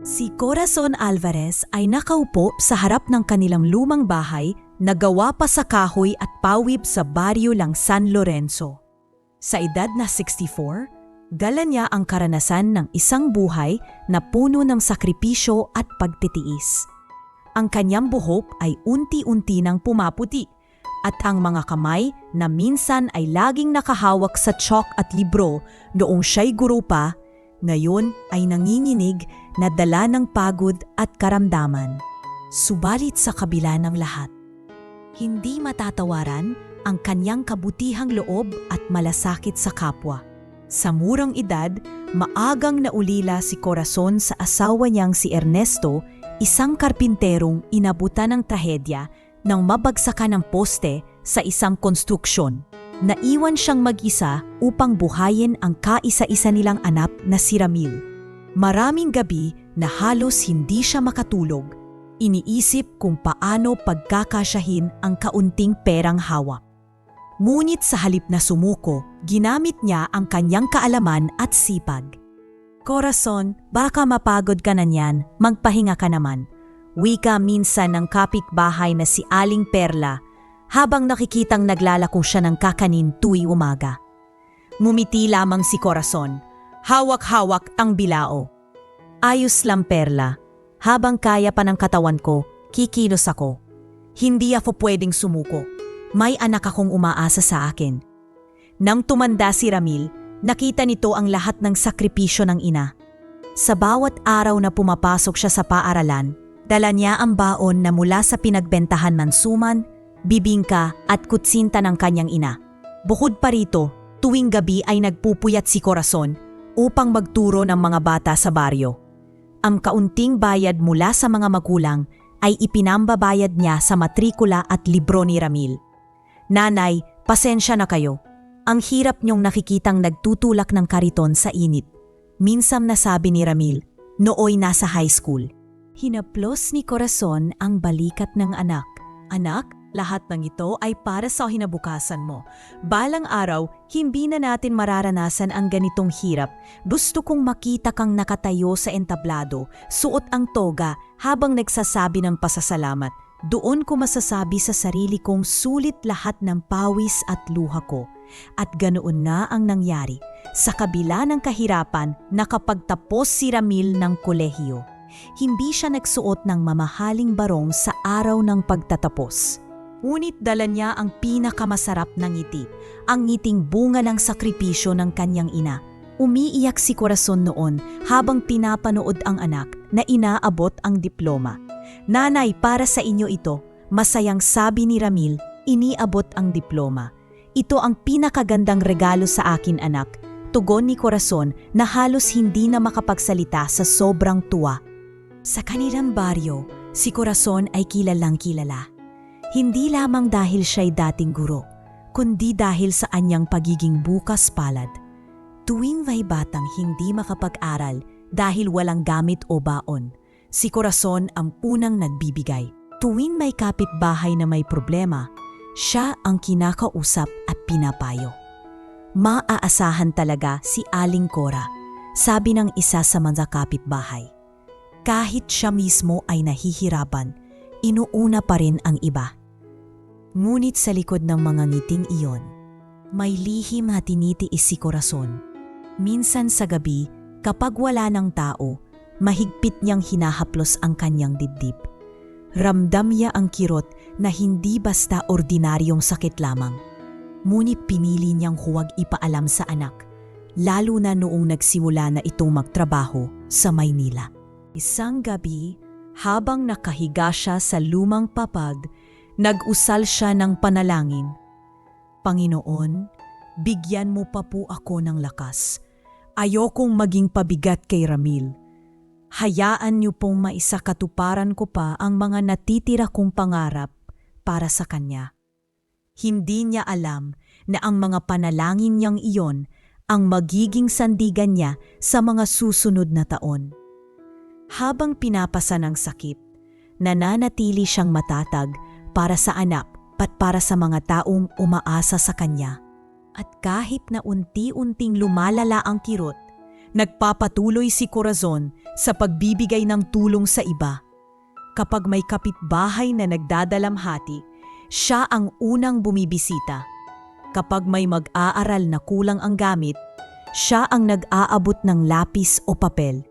Si Corazon Alvarez ay nakaupo sa harap ng kanilang lumang bahay na gawa pa sa kahoy at pawid sa baryo lang San Lorenzo. Sa edad na 64, dala niya ang karanasan ng isang buhay na puno ng sakripisyo at pagtitiis. Ang kanyang buhok ay unti-unti nang pumaputi at ang mga kamay na minsan ay laging nakahawak sa chalk at libro noong siya'y guro pa, ngayon ay nanginginig na dala ng pagod at karamdaman. Subalit sa kabila ng lahat, hindi matatawaran ang kanyang kabutihang loob at malasakit sa kapwa. Sa murang edad, maagang naulila si Corazon sa asawa niyang si Ernesto, isang karpinterong inabutan ng trahedya nang mabagsakan ng poste sa isang konstruksyon. Naiwan siyang mag-isa upang buhayin ang kaisa-isa nilang anak na si Ramil. Maraming gabi na halos hindi siya makatulog, iniisip kung paano pagkakasyahin ang kaunting perang hawak. Ngunit sa halip na sumuko, ginamit niya ang kanyang kaalaman at sipag. Corazon, baka mapagod ka na niyan, magpahinga ka naman. Wika minsan ng kapitbahay na si Aling Perla habang nakikitang naglalako siya ng kakanin tuwi umaga. Ngumiti lamang si Corazon, hawak-hawak ang bilao. Ayos lang Perla, habang kaya pa ng katawan ko, kikilos ako. Hindi ako pwedeng sumuko. May anak akong umaasa sa akin. Nang tumanda si Ramil, nakita nito ang lahat ng sakripisyo ng ina. Sa bawat araw na pumapasok siya sa paaralan, dala niya ang baon na mula sa pinagbentahan mansuman, bibingka at kutsinta ng kanyang ina. Bukod pa rito, tuwing gabi ay nagpupuyat si Corazon upang magturo ng mga bata sa baryo. Ang kaunting bayad mula sa mga magulang ay ipinambabayad niya sa matrikula at libro ni Ramil. Nanay, pasensya na kayo. Ang hirap niyong nakikitang nagtutulak ng kariton sa init. Minsan nasabi ni Ramil, nooy nasa high school. Hinaplos ni Corazon ang balikat ng anak. Anak, lahat ng ito ay para sa kinabukasan mo. Balang araw, hindi na natin mararanasan ang ganitong hirap. Gusto kong makita kang nakatayo sa entablado, suot ang toga habang nagsasabi ng pasasalamat. Doon ko masasabi sa sarili kong sulit lahat ng pawis at luha ko. At ganoon na ang nangyari. Sa kabila ng kahirapan, nakapagtapos si Ramil ng kolehiyo. Hindi siya nagsuot ng mamahaling barong sa araw ng pagtatapos. Ngunit dala niya ang pinakamasarap na ngiti, ang ngiting bunga ng sakripisyo ng kanyang ina. Umiiyak si Corazon noon habang pinapanood ang anak na inaabot ang diploma. Nanay, para sa inyo ito, masayang sabi ni Ramil, iniabot ang diploma. Ito ang pinakagandang regalo sa akin anak, tugon ni Corazon na halos hindi na makapagsalita sa sobrang tuwa. Sa kanilang baryo, si Corazon ay kilalang kilala. Hindi lamang dahil siya'y dating guro, kundi dahil sa anyang pagiging bukas palad. Tuwing may batang hindi makapag-aral dahil walang gamit o baon, si Corazon ang unang nagbibigay. Tuwing may kapitbahay na may problema, siya ang kinakausap at pinapayo. Maaasahan talaga si Aling Cora, sabi ng isa sa mga kapitbahay. Kahit siya mismo ay nahihirapan, inuuna pa rin ang iba. Ngunit sa likod ng mga ngiting iyon, may lihim na tinitiis si Corazon. Minsan sa gabi, kapag wala ng tao, mahigpit niyang hinahaplos ang kanyang dibdib. Ramdam niya ang kirot na hindi basta ordinaryong sakit lamang. Ngunit pinili niyang huwag ipaalam sa anak, lalo na noong nagsimula na itong magtrabaho sa Maynila. Isang gabi, habang nakahiga siya sa lumang papag, nag-usal siya ng panalangin. Panginoon, bigyan mo pa po ako ng lakas. Ayokong maging pabigat kay Ramil. Hayaan niyo pong maisakatuparan ko pa ang mga natitira kong pangarap para sa kanya. Hindi niya alam na ang mga panalangin niyang iyon ang magiging sandigan niya sa mga susunod na taon. Habang pinapasa ng sakit, nananatili siyang matatag para sa anak at para sa mga taong umaasa sa kanya. At kahit na unti-unting lumalala ang kirot, nagpapatuloy si Corazon sa pagbibigay ng tulong sa iba. Kapag may kapitbahay na nagdadalamhati, siya ang unang bumibisita. Kapag may mag-aaral na kulang ang gamit, siya ang nag-aabot ng lapis o papel.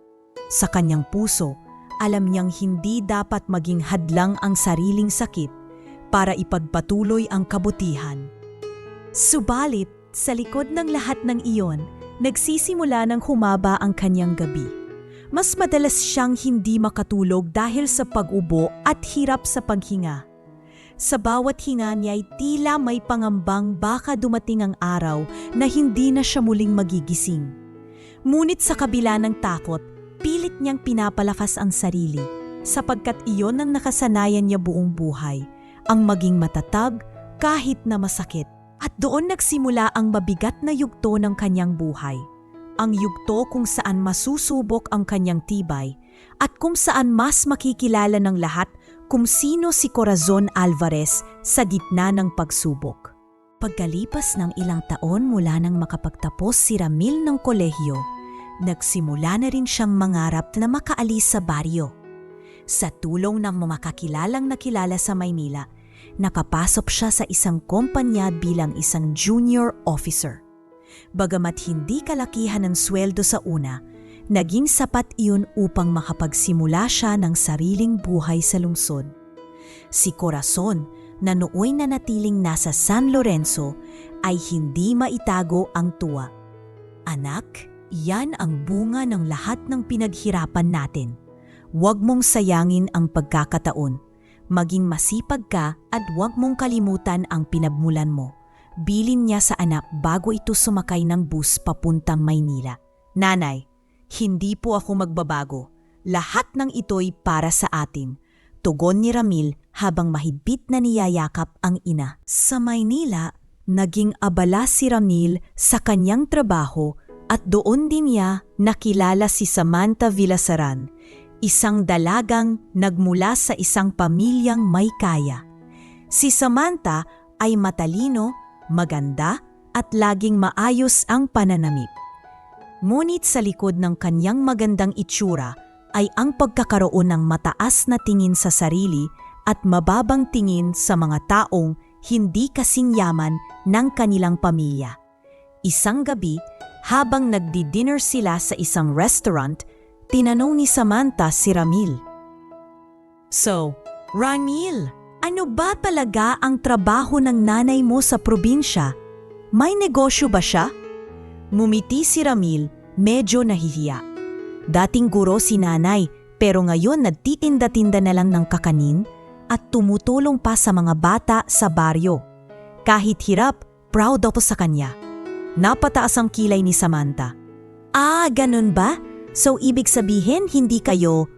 Sa kanyang puso, alam niyang hindi dapat maging hadlang ang sariling sakit para ipagpatuloy ang kabutihan. Subalit, sa likod ng lahat ng iyon, nagsisimula ng humaba ang kanyang gabi. Mas madalas siyang hindi makatulog dahil sa pag-ubo at hirap sa paghinga. Sa bawat hinga niya ay tila may pangambang baka dumating ang araw na hindi na siya muling magigising. Ngunit sa kabila ng takot, pilit niyang pinapalakas ang sarili sapagkat iyon ang nakasanayan niya buong buhay, ang maging matatag kahit na masakit. At doon nagsimula ang mabigat na yugto ng kanyang buhay. Ang yugto kung saan masusubok ang kanyang tibay at kung saan mas makikilala ng lahat kung sino si Corazon Alvarez sa gitna ng pagsubok. Pagkalipas ng ilang taon mula nang makapagtapos si Ramil ng kolehiyo, nagsimula na rin siyang mangarap na makaalis sa baryo. Sa tulong ng mga kakilalang nakilala sa Maynila, nakapasok siya sa isang kumpanya bilang isang junior officer. Bagamat hindi kalakihan ng sweldo sa una, naging sapat iyon upang makapagsimula siya ng sariling buhay sa lungsod. Si Corazon, na nooy nanatiling nasa San Lorenzo, ay hindi maitago ang tuwa. Anak, yan ang bunga ng lahat ng pinaghirapan natin. Huwag mong sayangin ang pagkakataon. Maging masipag ka at huwag mong kalimutan ang pinagmulan mo. Bilin niya sa anak bago ito sumakay ng bus papuntang Maynila. Nanay, hindi po ako magbabago. Lahat ng ito'y para sa atin. Tugon ni Ramil habang mahigpit na niyayakap ang ina. Sa Maynila, naging abala si Ramil sa kanyang trabaho at doon din niya nakilala si Samantha Villasaran, isang dalagang nagmula sa isang pamilyang may kaya. Si Samantha ay matalino, maganda at laging maayos ang pananamit. Ngunit sa likod ng kanyang magandang itsura ay ang pagkakaroon ng mataas na tingin sa sarili at mababang tingin sa mga taong hindi kasing yaman ng kanilang pamilya. Isang gabi, habang nagdi-dinner sila sa isang restaurant, tinanong ni Samantha si Ramil. So, Ramil, ano ba talaga ang trabaho ng nanay mo sa probinsya? May negosyo ba siya? Ngumiti si Ramil, medyo nahihiya. Dating guro si nanay, pero ngayon nagtitinda-tinda na lang ng kakanin at tumutulong pa sa mga bata sa baryo. Kahit hirap, proud ako sa kanya. Napataas ang kilay ni Samantha. Ah, ganun ba? So ibig sabihin hindi kayo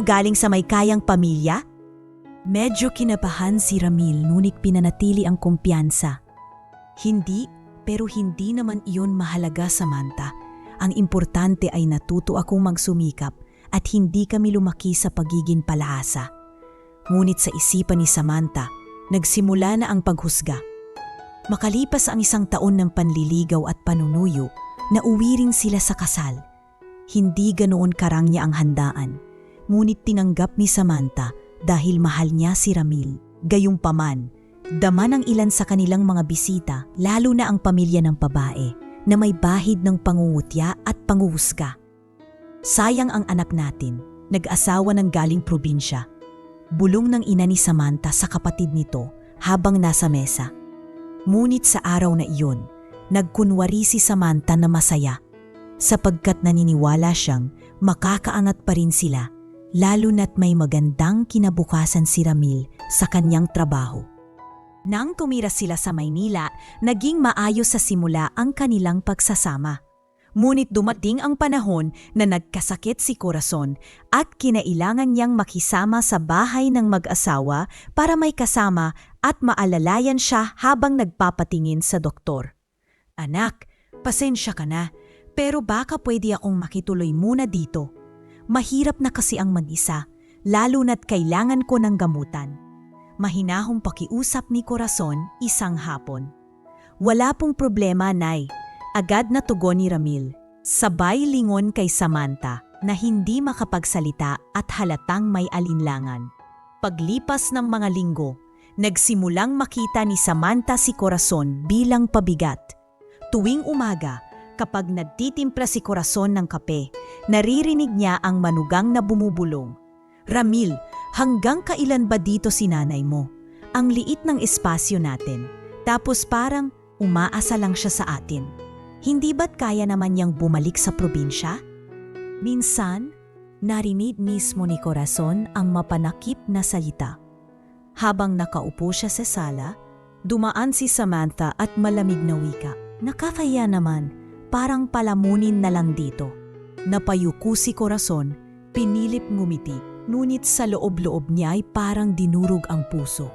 galing sa may kayang pamilya? Medyo kinabahan si Ramil ngunit pinanatili ang kumpiyansa. Hindi, pero hindi naman iyon mahalaga, Samantha. Ang importante ay natuto akong magsumikap at hindi kami lumaki sa pagiging palasa. Ngunit sa isipan ni Samantha, nagsimula na ang paghusga. Makalipas ang 1 taon ng panliligaw at panunuyo, nauwi rin sila sa kasal. Hindi ganoon karangya ang handaan, ngunit tinanggap ni Samantha dahil mahal niya si Ramil. Gayunpaman, dama ng ilan sa kanilang mga bisita, lalo na ang pamilya ng babae, na may bahid ng pangungutya at panguhusga. Sayang ang anak natin, nag-asawa ng galing probinsya. Bulong ng ina ni Samantha sa kapatid nito habang nasa mesa. Ngunit sa araw na iyon, nagkunwari si Samantha na masaya sapagkat naniniwala siyang makakaangat pa rin sila lalo na't may magandang kinabukasan si Ramil sa kanyang trabaho. Nang tumira sila sa Maynila, naging maayos sa simula ang kanilang pagsasama. Ngunit dumating ang panahon na nagkasakit si Corazon at kinailangan niyang makisama sa bahay ng mag-asawa para may kasama at maalalayan siya habang nagpapatingin sa doktor. Anak, pasensya ka na, pero baka pwede akong makituloy muna dito. Mahirap na kasi ang mag-isa, lalo na't kailangan ko ng gamutan. Mahinahong pakiusap ni Corazon isang hapon. Wala pong problema, Nay. Agad na tugon ni Ramil. Sabay lingon kay Samantha na hindi makapagsalita at halatang may alinlangan. Paglipas ng mga linggo, nagsimulang makita ni Samantha si Corazon bilang pabigat. Tuwing umaga, kapag nagtitimpla si Corazon ng kape, naririnig niya ang manugang na bumubulong. Ramil, hanggang kailan ba dito si nanay mo? Ang liit ng espasyo natin. Tapos parang umaasa lang siya sa atin. Hindi ba't kaya naman niyang bumalik sa probinsya? Minsan, narinig mismo ni Corazon ang mapanakip na salita. Habang nakaupo siya sa sala, dumaan si Samantha at malamig na wika. Nakakaya naman, parang palamunin na lang dito. Napayuko si Corazon, pinilip ngumiti, ngunit sa loob-loob niya ay parang dinurog ang puso.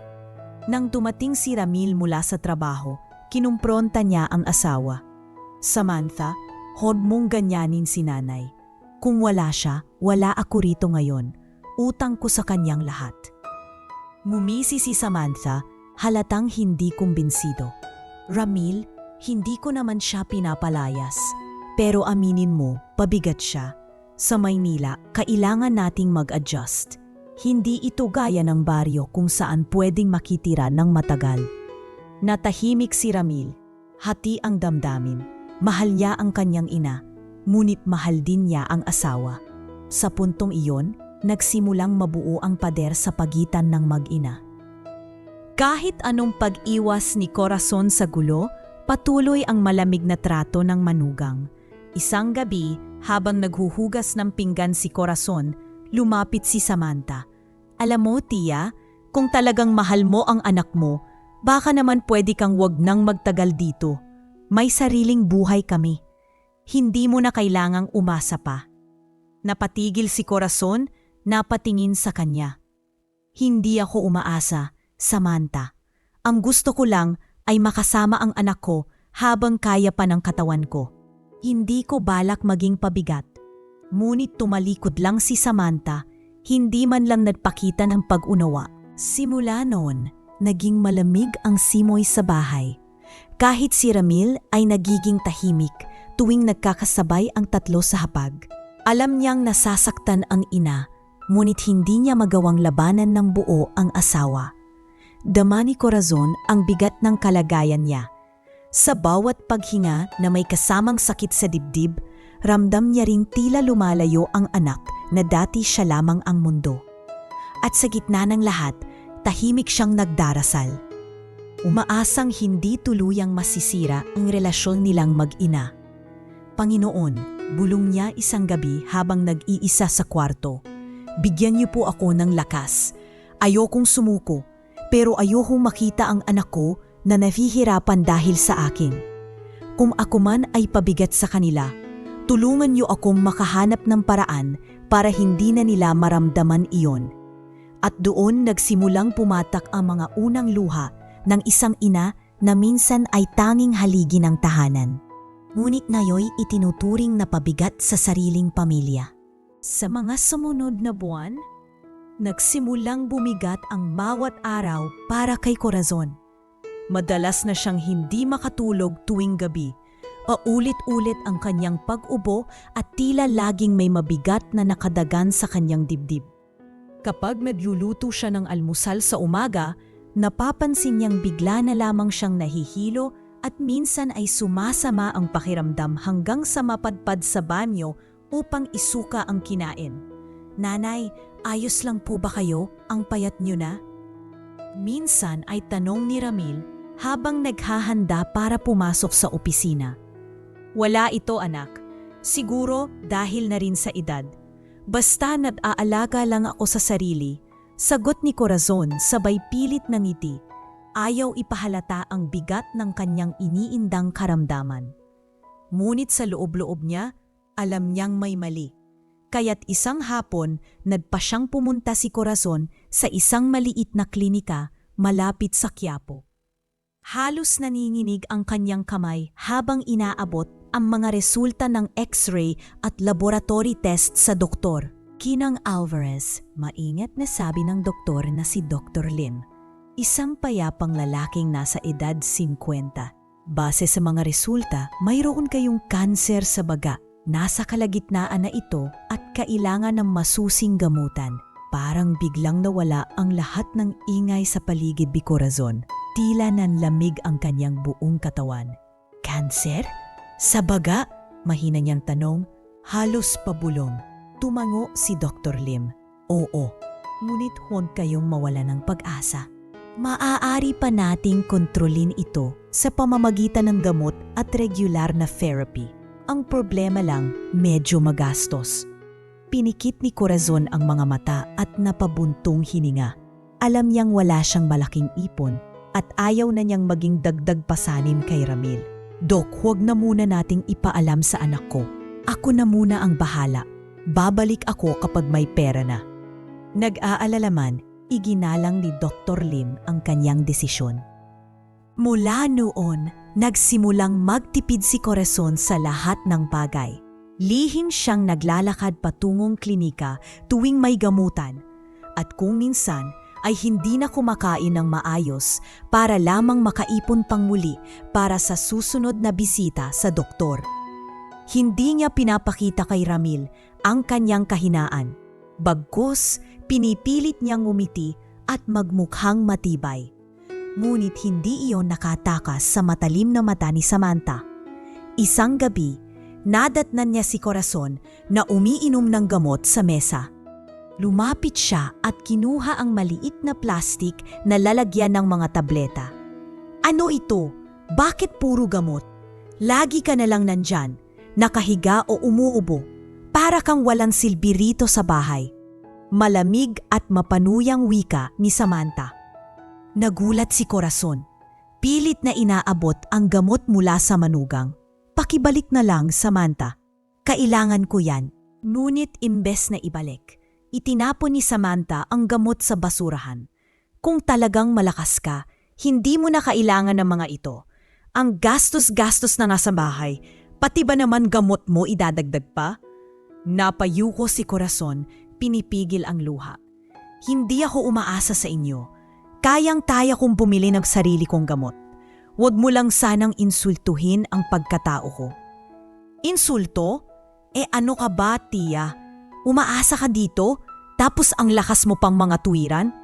Nang dumating si Ramil mula sa trabaho, kinumpronta niya ang asawa. Samantha, huwag mong ganyanin si nanay. Kung wala siya, wala ako rito ngayon. Utang ko sa kanyang lahat. Ngumisi si Samantha, halatang hindi kumbinsido. Ramil, hindi ko naman siya pinapalayas. Pero aminin mo, pabigat siya. Sa Maynila, kailangan nating mag-adjust. Hindi ito gaya ng baryo kung saan pwedeng makitira ng matagal. Natahimik si Ramil. Hati ang damdamin. Mahal niya ang kanyang ina, ngunit mahal din niya ang asawa. Sa puntong iyon, nagsimulang mabuo ang pader sa pagitan ng mag-ina. Kahit anong pag-iwas ni Corazon sa gulo, patuloy ang malamig na trato ng manugang. Isang gabi, habang naghuhugas ng pinggan si Corazon, lumapit si Samantha. Alam mo, Tia, kung talagang mahal mo ang anak mo, baka naman pwede kang wag nang magtagal dito. May sariling buhay kami. Hindi mo na kailangang umasa pa. Napatigil si Corazon, napatingin sa kanya. Hindi ako umaasa, Samantha. Ang gusto ko lang ay makasama ang anak ko habang kaya pa ng katawan ko. Hindi ko balak maging pabigat. Ngunit tumalikod lang si Samantha, hindi man lang nagpakita ng pag-unawa. Simula noon, naging malamig ang simoy sa bahay. Kahit si Ramil ay nagiging tahimik tuwing nagkakasabay ang tatlo sa hapag. Alam niyang nasasaktan ang ina, ngunit hindi niya magawang labanan ng buo ang asawa. Dama ni Corazon ang bigat ng kalagayan niya. Sa bawat paghinga na may kasamang sakit sa dibdib, ramdam niya ring tila lumalayo ang anak na dati siya lamang ang mundo. At sa gitna ng lahat, tahimik siyang nagdarasal. Umaasang hindi tuluyang masisira ang relasyon nilang mag-ina. Panginoon, bulong niya isang gabi habang nag-iisa sa kwarto. Bigyan niyo po ako ng lakas. Ayokong sumuko, pero ayokong makita ang anak ko na nahihirapan dahil sa akin. Kung ako man ay pabigat sa kanila, tulungan niyo akong makahanap ng paraan para hindi na nila maramdaman iyon. At doon nagsimulang pumatak ang mga unang luha ng isang ina na minsan ay tanging haligi ng tahanan. Ngunit ngayoy itinuturing na pabigat sa sariling pamilya. Sa mga sumunod na buwan, nagsimulang bumigat ang bawat araw para kay Corazon. Madalas na siyang hindi makatulog tuwing gabi. Paulit-ulit ang kanyang pag-ubo at tila laging may mabigat na nakadagan sa kanyang dibdib. Kapag nagluluto siya ng almusal sa umaga, napapansin niyang bigla na lamang siyang nahihilo at minsan ay sumasama ang pakiramdam hanggang sa mapadpad sa banyo upang isuka ang kinain. Nanay, ayos lang po ba kayo? Ang payat niyo na? Minsan ay tanong ni Ramil habang naghahanda para pumasok sa opisina. Wala ito, anak. Siguro dahil na rin sa edad. Basta nag-aalaga lang ako sa sarili. Sagot ni Corazon sabay pilit na ngiti. Ayaw ipahalata ang bigat ng kanyang iniindang karamdaman. Ngunit sa loob-loob niya, alam niyang may mali. Kaya't isang hapon, nagpa siyang pumunta si Corazon sa isang maliit na klinika malapit sa Quiapo. Halos nanginginig ang kanyang kamay habang inaabot ang mga resulta ng X-ray at laboratory test sa doktor. Kinang Alvarez, maingat na sabi ng doktor na si Dr. Lim, isang payapang lalaking nasa edad 50. Base sa mga resulta, mayroon kayong kanser sa baga. Nasa kalagitnaan na ito at kailangan ng masusing gamutan. Parang biglang nawala ang lahat ng ingay sa paligid ni Corazon. Tila nanlamig ang kanyang buong katawan. Kanser? Sa baga? Mahina niyang tanong. Halos pabulong. Tumango si Dr. Lim. Oo, ngunit huwag kayong mawala ng pag-asa. Maaari pa nating kontrolin ito sa pamamagitan ng gamot at regular na therapy. Ang problema lang, medyo magastos. Pinikit ni Corazon ang mga mata at napabuntong hininga. Alam niyang wala siyang malaking ipon at ayaw na niyang maging dagdag pasanim kay Ramil. Dok, huwag na muna nating ipaalam sa anak ko. Ako na muna ang bahala. Babalik ako kapag may pera na. Nag-aalala man, iginalang ni Dr. Lim ang kanyang desisyon. Mula noon, nagsimulang magtipid si Corazon sa lahat ng bagay. Lihim siyang naglalakad patungong klinika tuwing may gamutan at kung minsan ay hindi na kumakain ng maayos para lamang makaipon pang muli para sa susunod na bisita sa doktor. Hindi niya pinapakita kay Ramil ang kanyang kahinaan. Bagkus, pinipilit niyang ngumiti at magmukhang matibay. Ngunit hindi iyon nakatakas sa matalim na mata ni Samantha. Isang gabi, nadatnan niya si Corazon na umiinom ng gamot sa mesa. Lumapit siya at kinuha ang maliit na plastik na lalagyan ng mga tableta. Ano ito? Bakit puro gamot? Lagi ka na lang nandyan, nakahiga o umuubo, para kang walang silbi rito sa bahay. Malamig at mapanuyang wika ni Samantha. Nagulat si Corazon. Pilit na inaabot ang gamot mula sa manugang. Pakibalik na lang, Samantha. Kailangan ko yan. Ngunit imbes na ibalik, itinapon ni Samantha ang gamot sa basurahan. Kung talagang malakas ka, hindi mo na kailangan ng mga ito. Ang gastos-gastos na nasa bahay, pati ba naman gamot mo idadagdag pa? Napayuko si Corazon, pinipigil ang luha. Hindi ako umaasa sa inyo. Kayang-kaya kong bumili ng sarili kong gamot. Huwag mo lang sanang insultuhin ang pagkatao ko. Insulto? Ano ka ba, tiya? Umaasa ka dito, tapos ang lakas mo pang mga tuwiran?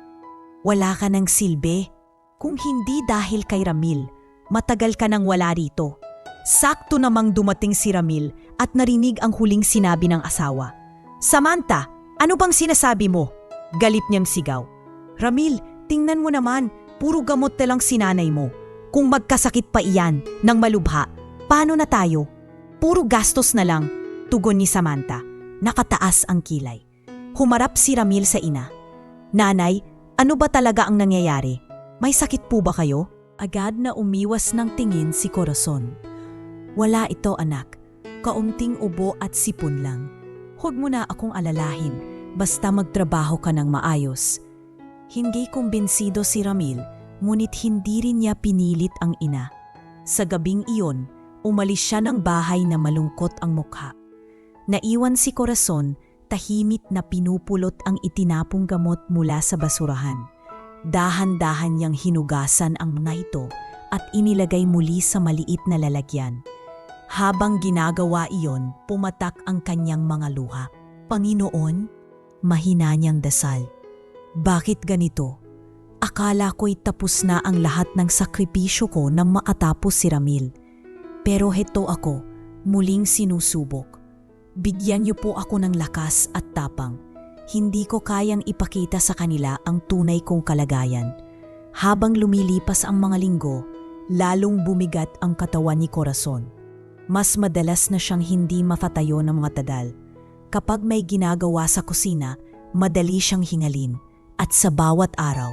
Wala ka ng silbi. Kung hindi dahil kay Ramil, matagal ka nang wala rito. Sakto namang dumating si Ramil at narinig ang huling sinabi ng asawa. Samantha, ano bang sinasabi mo? Galit niyang sigaw. Ramil, tingnan mo naman, puro gamot na lang sinanay mo. Kung magkasakit pa iyan ng malubha, paano na tayo? Puro gastos na lang, tugon ni Samantha. Nakataas ang kilay. Humarap si Ramil sa ina. Nanay, ano ba talaga ang nangyayari? May sakit po ba kayo? Agad na umiwas ng tingin si Corazon. Wala ito, anak. Kaunting ubo at sipon lang. Huwag mo na akong alalahin, basta magtrabaho ka ng maayos. Hindi kumbinsido si Ramil, ngunit hindi rin niya pinilit ang ina. Sa gabing iyon, umalis siya ng bahay na malungkot ang mukha. Naiwan si Corazon, tahimik na pinupulot ang itinapong gamot mula sa basurahan. Dahan-dahan niyang hinugasan ang mga ito at inilagay muli sa maliit na lalagyan. Habang ginagawa iyon, pumatak ang kanyang mga luha. Panginoon, mahina niyang dasal. Bakit ganito? Akala ko'y tapos na ang lahat ng sakripisyo ko nang makatapos si Ramil. Pero heto ako, muling sinusubok. Bigyan niyo po ako ng lakas at tapang. Hindi ko kayang ipakita sa kanila ang tunay kong kalagayan. Habang lumilipas ang mga linggo, lalong bumigat ang katawan ni Corazon. Mas madalas na siyang hindi mapatayo ng mga tadal. Kapag may ginagawa sa kusina, madali siyang hingalin at sa bawat araw.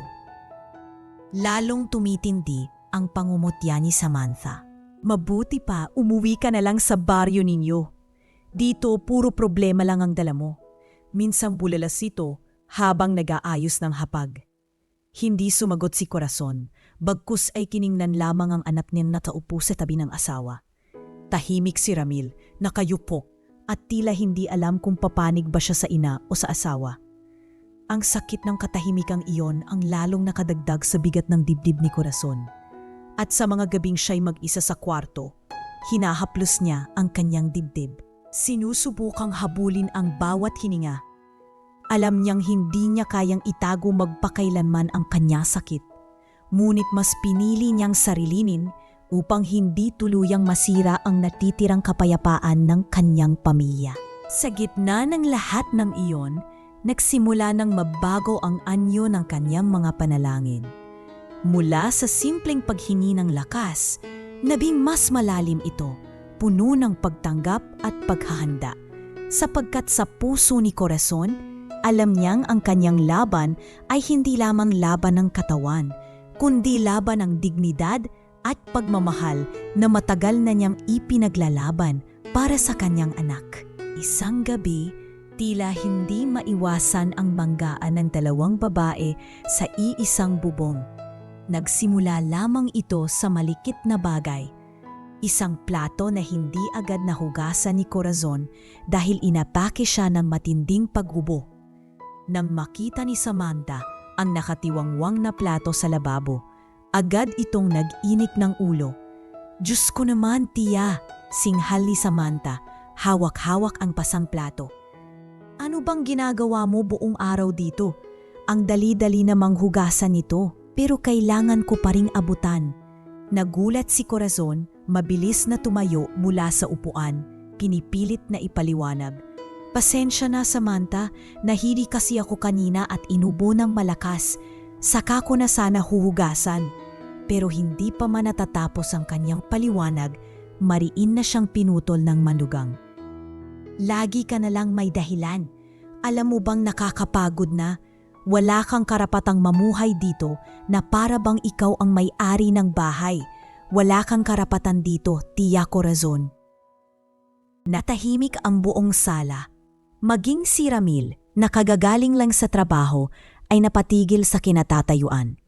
Lalong tumitindi ang pangumutya ni Samantha. Mabuti pa umuwi ka na lang sa baryo ninyo. Dito puro problema lang ang dala mo. Minsang bulalas ito habang nag-aayos ng hapag. Hindi sumagot si Corazon, bagkus ay kiningnan lamang ang anak niya na taupo sa tabi ng asawa. Tahimik si Ramil, nakayupo at tila hindi alam kung papanig ba siya sa ina o sa asawa. Ang sakit ng katahimikang iyon ang lalong nakadagdag sa bigat ng dibdib ni Corazon. At sa mga gabing siya'y mag-isa sa kwarto, hinahaplos niya ang kanyang dibdib. Sinusubukang habulin ang bawat hininga. Alam niyang hindi niya kayang itago magpakailanman ang kanya sakit. Ngunit mas pinili niyang sarilinin upang hindi tuluyang masira ang natitirang kapayapaan ng kanyang pamilya. Sa gitna ng lahat ng iyon, nagsimula ng mabago ang anyo ng kanyang mga panalangin. Mula sa simpleng paghingi ng lakas, nabing mas malalim ito, puno ng pagtanggap at paghahanda. Sapagkat sa puso ni Corazon, alam niyang ang kanyang laban ay hindi lamang laban ng katawan, kundi laban ng dignidad at pagmamahal na matagal na niyang ipinaglalaban para sa kanyang anak. Isang gabi, tila hindi maiwasan ang banggaan ng dalawang babae sa iisang bubong. Nagsimula lamang ito sa malikit na bagay. Isang plato na hindi agad nahugasan ni Corazon dahil inatake siya ng matinding paghubo. Nang makita ni Samantha ang nakatiwangwang na plato sa lababo, agad itong nag-inik ng ulo. "Diyos ko naman, tiya," singhal ni Samantha, hawak-hawak ang pasang plato. "Ano bang ginagawa mo buong araw dito? Ang dali-dali namang hugasan nito, pero kailangan ko pa ring abutan." Nagulat si Corazon, mabilis na tumayo mula sa upuan, pinipilit na ipaliwanag. "Pasensya na, Samantha, nahiri kasi ako kanina at inubo ng malakas. Saka ko na sana huhugasan." Pero hindi pa man natatapos ang kanyang paliwanag, mariin na siyang pinutol ng manugang. "Lagi ka na lang may dahilan. Alam mo bang nakakapagod na? Wala kang karapatang mamuhay dito na para bang ikaw ang may-ari ng bahay. Wala kang karapatan dito, Tiya Corazon." Natahimik ang buong sala. Maging si Ramil, na kagagaling lang sa trabaho, ay napatigil sa kinatatayuan.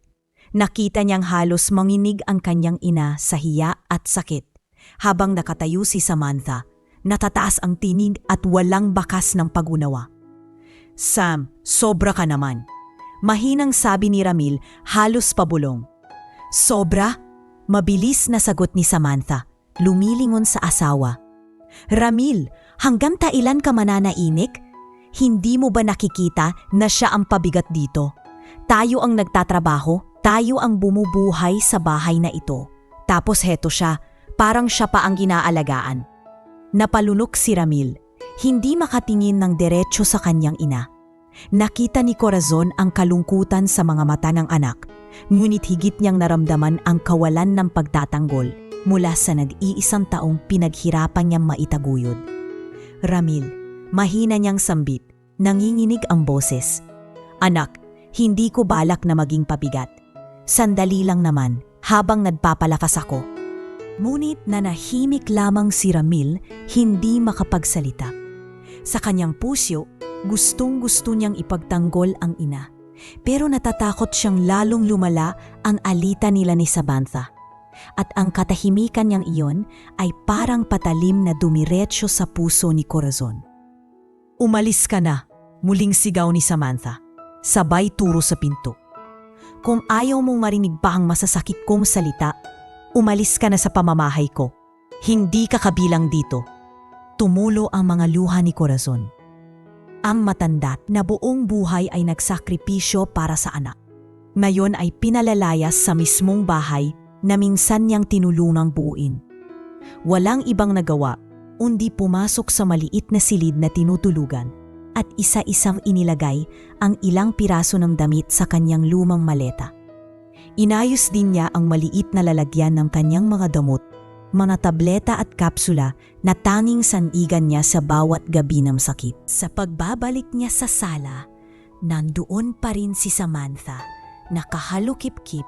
Nakita niyang halos manginig ang kanyang ina sa hiya at sakit. Habang nakatayo si Samantha, natataas ang tinig at walang bakas ng pag-unawa. "Sam, sobra ka naman." Mahinang sabi ni Ramil, halos pabulong. "Sobra?" Mabilis na sagot ni Samantha, lumilingon sa asawa. "Ramil, hanggang kailan ka mananainik? Hindi mo ba nakikita na siya ang pabigat dito? Tayo ang nagtatrabaho, tayo ang bumubuhay sa bahay na ito. Tapos heto siya, parang siya pa ang ginaalagaan." Napalunok si Ramil, hindi makatingin ng diretso sa kanyang ina. Nakita ni Corazon ang kalungkutan sa mga mata ng anak, ngunit higit niyang naramdaman ang kawalan ng pagtatanggol mula sa nag-iisang taong pinaghirapan niyang maitaguyod. "Ramil," mahina niyang sambit, nanginginig ang boses. "Anak, hindi ko balak na maging pabigat. Sandali lang naman habang nagpapalakas ako." Ngunit nanahimik lamang si Ramil, hindi makapagsalita. Sa kanyang puso, gustong-gusto niyang ipagtanggol ang ina. Pero natatakot siyang lalong lumala ang alitan nila ni Samantha. At ang katahimikan niyang iyon ay parang patalim na dumiretso sa puso ni Corazon. "Umalis ka na," muling sigaw ni Samantha, sabay turo sa pinto. "Kung ayaw mong marinig pa ang masasakit kong salita, umalis ka na sa pamamahay ko. Hindi ka kabilang dito." Tumulo ang mga luha ni Corazon. Ang matanda na buong buhay ay nagsakripisyo para sa anak. Ngayon ay pinalalayas sa mismong bahay na minsan niyang tinulungang buuin. Walang ibang nagawa, undi pumasok sa maliit na silid na tinutulugan at isa-isang inilagay ang ilang piraso ng damit sa kanyang lumang maleta. Inayos din niya ang maliit na lalagyan ng kanyang mga damot, mga tableta at kapsula na tanging sandigan niya sa bawat gabi ng sakit. Sa pagbabalik niya sa sala, nandoon pa rin si Samantha, nakahalukip-kip,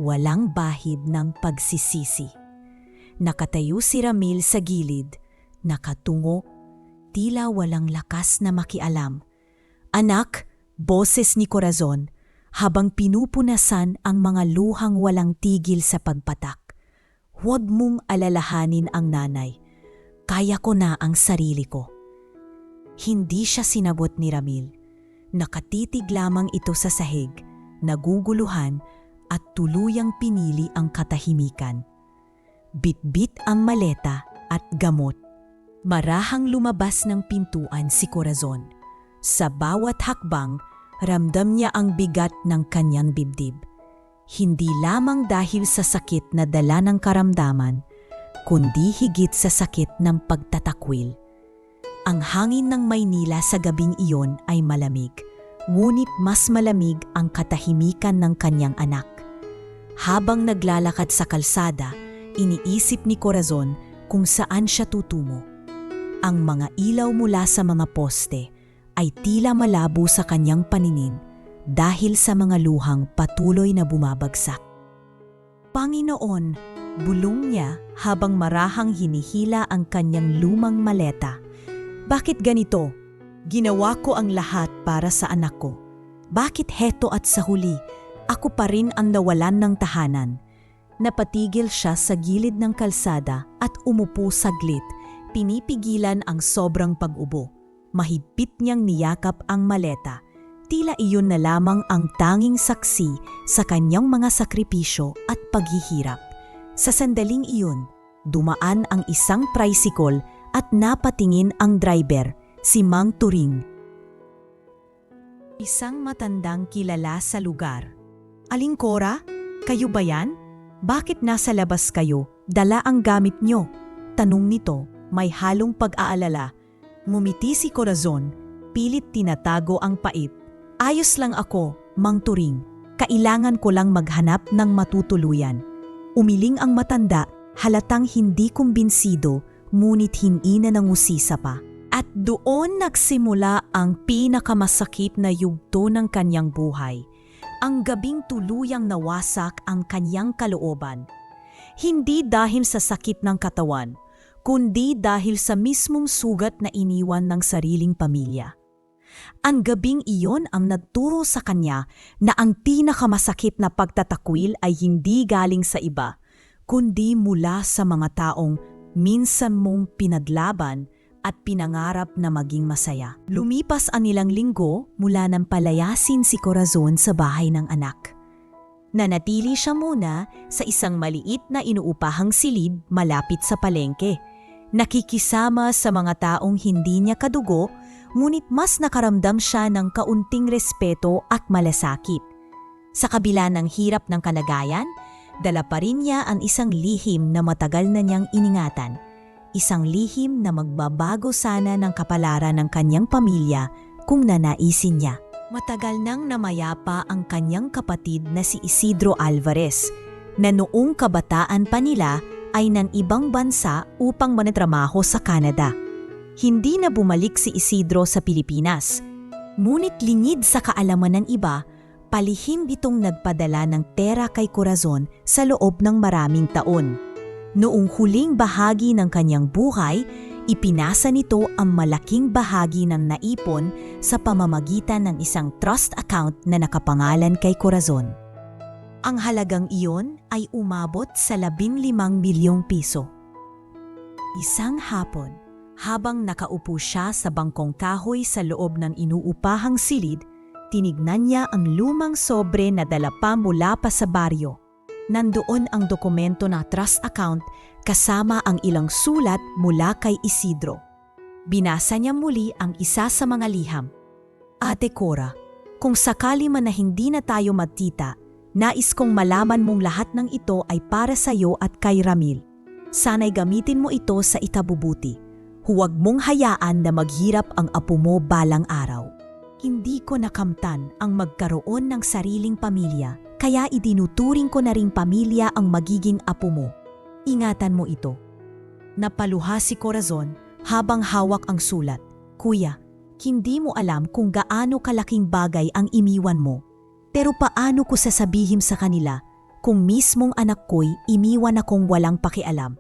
walang bahid ng pagsisisi. Nakatayo si Ramil sa gilid, nakatungo, tila walang lakas na makialam. "Anak," boses ni Corazon, habang pinupunasan ang mga luhang walang tigil sa pagpatak. "Huwag mong alalahanin ang nanay. Kaya ko na ang sarili ko." Hindi siya sinagot ni Ramil. Nakatitig lamang ito sa sahig, naguguluhan at tuluyang pinili ang katahimikan. Bitbit ang maleta at gamot. Marahang lumabas ng pintuan si Corazon. Sa bawat hakbang, ramdam niya ang bigat ng kanyang dibdib. Hindi lamang dahil sa sakit na dala ng karamdaman, kundi higit sa sakit ng pagtatakwil. Ang hangin ng Maynila sa gabing iyon ay malamig, ngunit mas malamig ang katahimikan ng kanyang anak. Habang naglalakad sa kalsada, iniisip ni Corazon kung saan siya tutungo. Ang mga ilaw mula sa mga poste ay tila malabo sa kanyang paningin dahil sa mga luhang patuloy na bumabagsak. Panginoon, bulong niya habang marahang hinihila ang kanyang lumang maleta. Bakit ganito? Ginawa ko ang lahat para sa anak ko. Bakit heto at sa huli, ako pa rin ang nawalan ng tahanan? Napatigil siya sa gilid ng kalsada at umupo saglit, pinipigilan ang sobrang pag-ubo. Mahigpit niyang niyakap ang maleta. Tila iyon na lamang ang tanging saksi sa kanyang mga sakripisyo at paghihirap. Sa sandaling iyon, dumaan ang isang tricycle at napatingin ang driver, si Mang Turing. Isang matandang kilala sa lugar. Aling Cora, kayo ba yan? Bakit nasa labas kayo? Dala ang gamit nyo. Tanong nito, may halong pag-aalala. Ngumiti si Corazon, pilit tinatago ang pait. Ayos lang ako, Mang Turing. Kailangan ko lang maghanap ng matutuluyan. Umiling ang matanda, halatang hindi kumbinsido, ngunit hindi na nangusisa pa. At doon nagsimula ang pinakamasakit na yugto ng kanyang buhay. Ang gabing tuluyang nawasak ang kanyang kalooban. Hindi dahil sa sakit ng katawan, kundi dahil sa mismong sugat na iniwan ng sariling pamilya. Ang gabing iyon ang nagturo sa kanya na ang pinakamasakit na pagtatakwil ay hindi galing sa iba, kundi mula sa mga taong minsan mong pinaglaban at pinangarap na maging masaya. Lumipas ang ilang linggo mula nang palayasin si Corazon sa bahay ng anak. Nanatili siya muna sa isang maliit na inuupahang silid malapit sa palengke. Nakikisama sa mga taong hindi niya kadugo, ngunit mas nakaramdam siya ng kaunting respeto at malasakit. Sa kabila ng hirap ng kalagayan, dala pa rin niya ang isang lihim na matagal na niyang iningatan. Isang lihim na magbabago sana ng kapalaran ng kanyang pamilya kung nanaisin niya. Matagal nang namayapa ang kanyang kapatid na si Isidro Alvarez, na noong kabataan pa nila ay nan ibang bansa upang mantrabaho sa Canada. Hindi na bumalik si Isidro sa Pilipinas, ngunit lingid sa kaalaman ng iba, palihim itong nagpadala ng pera kay Corazon sa loob ng maraming taon. Noong huling bahagi ng kanyang buhay, ipinasa nito ang malaking bahagi ng naipon sa pamamagitan ng isang trust account na nakapangalan kay Corazon. Ang halagang iyon ay umabot sa 15 milyong piso. Isang hapon, habang nakaupo siya sa bangkong kahoy sa loob ng inuupahang silid, tinignan niya ang lumang sobre na dala pa mula pa sa baryo. Nandoon ang dokumento na trust account kasama ang ilang sulat mula kay Isidro. Binasa niya muli ang isa sa mga liham. Ate Cora, kung sakali man na hindi na tayo magkita, nais kong malaman mong lahat ng ito ay para sa iyo at kay Ramil. Sana'y gamitin mo ito sa ikabubuti. Huwag mong hayaan na maghirap ang apo mo balang araw. Hindi ko nakamtan ang magkaroon ng sariling pamilya, kaya idinuturing ko na ring pamilya ang magiging apo mo. Ingatan mo ito. Napaluha si Corazon habang hawak ang sulat. Kuya, hindi mo alam kung gaano kalaking bagay ang iniwan mo. Pero paano ko sasabihin sa kanila kung mismong anak ko'y iniwan akong walang pakialam?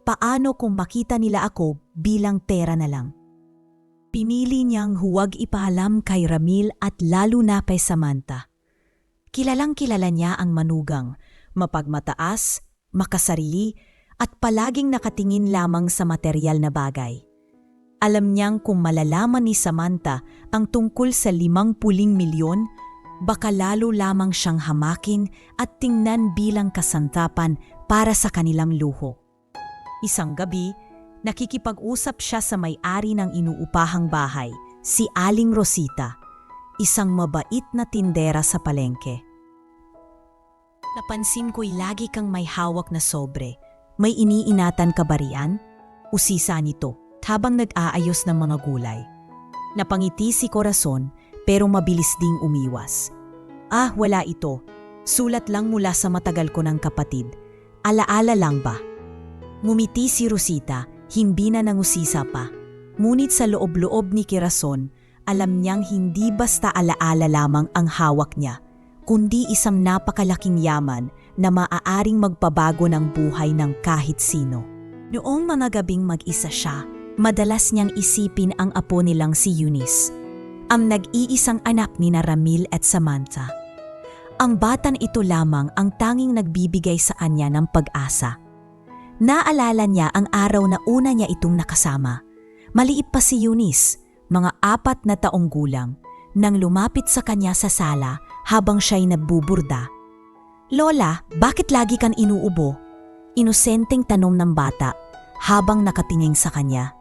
Paano kung makita nila ako bilang pera na lang? Pinili niyang huwag ipaalam kay Ramil at lalo na kay Samantha. Kilalang kilala niya ang manugang, mapagmataas, makasarili, at palaging nakatingin lamang sa materyal na bagay. Alam niyang kung malalaman ni Samantha ang tungkol sa 50 milyon, baka lalo lamang siyang hamakin at tingnan bilang kasantapan para sa kanilang luho. Isang gabi, nakikipag-usap siya sa may-ari ng inuupahang bahay, si Aling Rosita, isang mabait na tindera sa palengke. Napansin ko'y lagi kang may hawak na sobre. May iniinatan ka ba riyan? Usisa nito habang nag-aayos ng mga gulay. Napangiti si Corazon pero mabilis ding umiwas. Ah, wala ito. Sulat lang mula sa matagal ko ng kapatid. Alaala lang ba? Ngumiti si Rosita, hindi na nangusisa pa. Ngunit sa loob-loob ni Corazon, alam niyang hindi basta alaala lamang ang hawak niya, kundi isang napakalaking yaman na maaaring magpabago ng buhay ng kahit sino. Noong mga gabing mag-isa siya, madalas niyang isipin ang apo nilang si Eunice, ang nag-iisang anak ni Ramil at Samantha. Ang batang ito lamang ang tanging nagbibigay sa kanya ng pag-asa. Naalala niya ang araw na una niya itong nakasama. Maliit pa si Eunice, mga 4 na taong gulang, nang lumapit sa kanya sa sala habang siya'y nagbuburda. "Lola, bakit lagi kang inuubo?" Inosenteng tanong ng bata habang nakatingin sa kanya.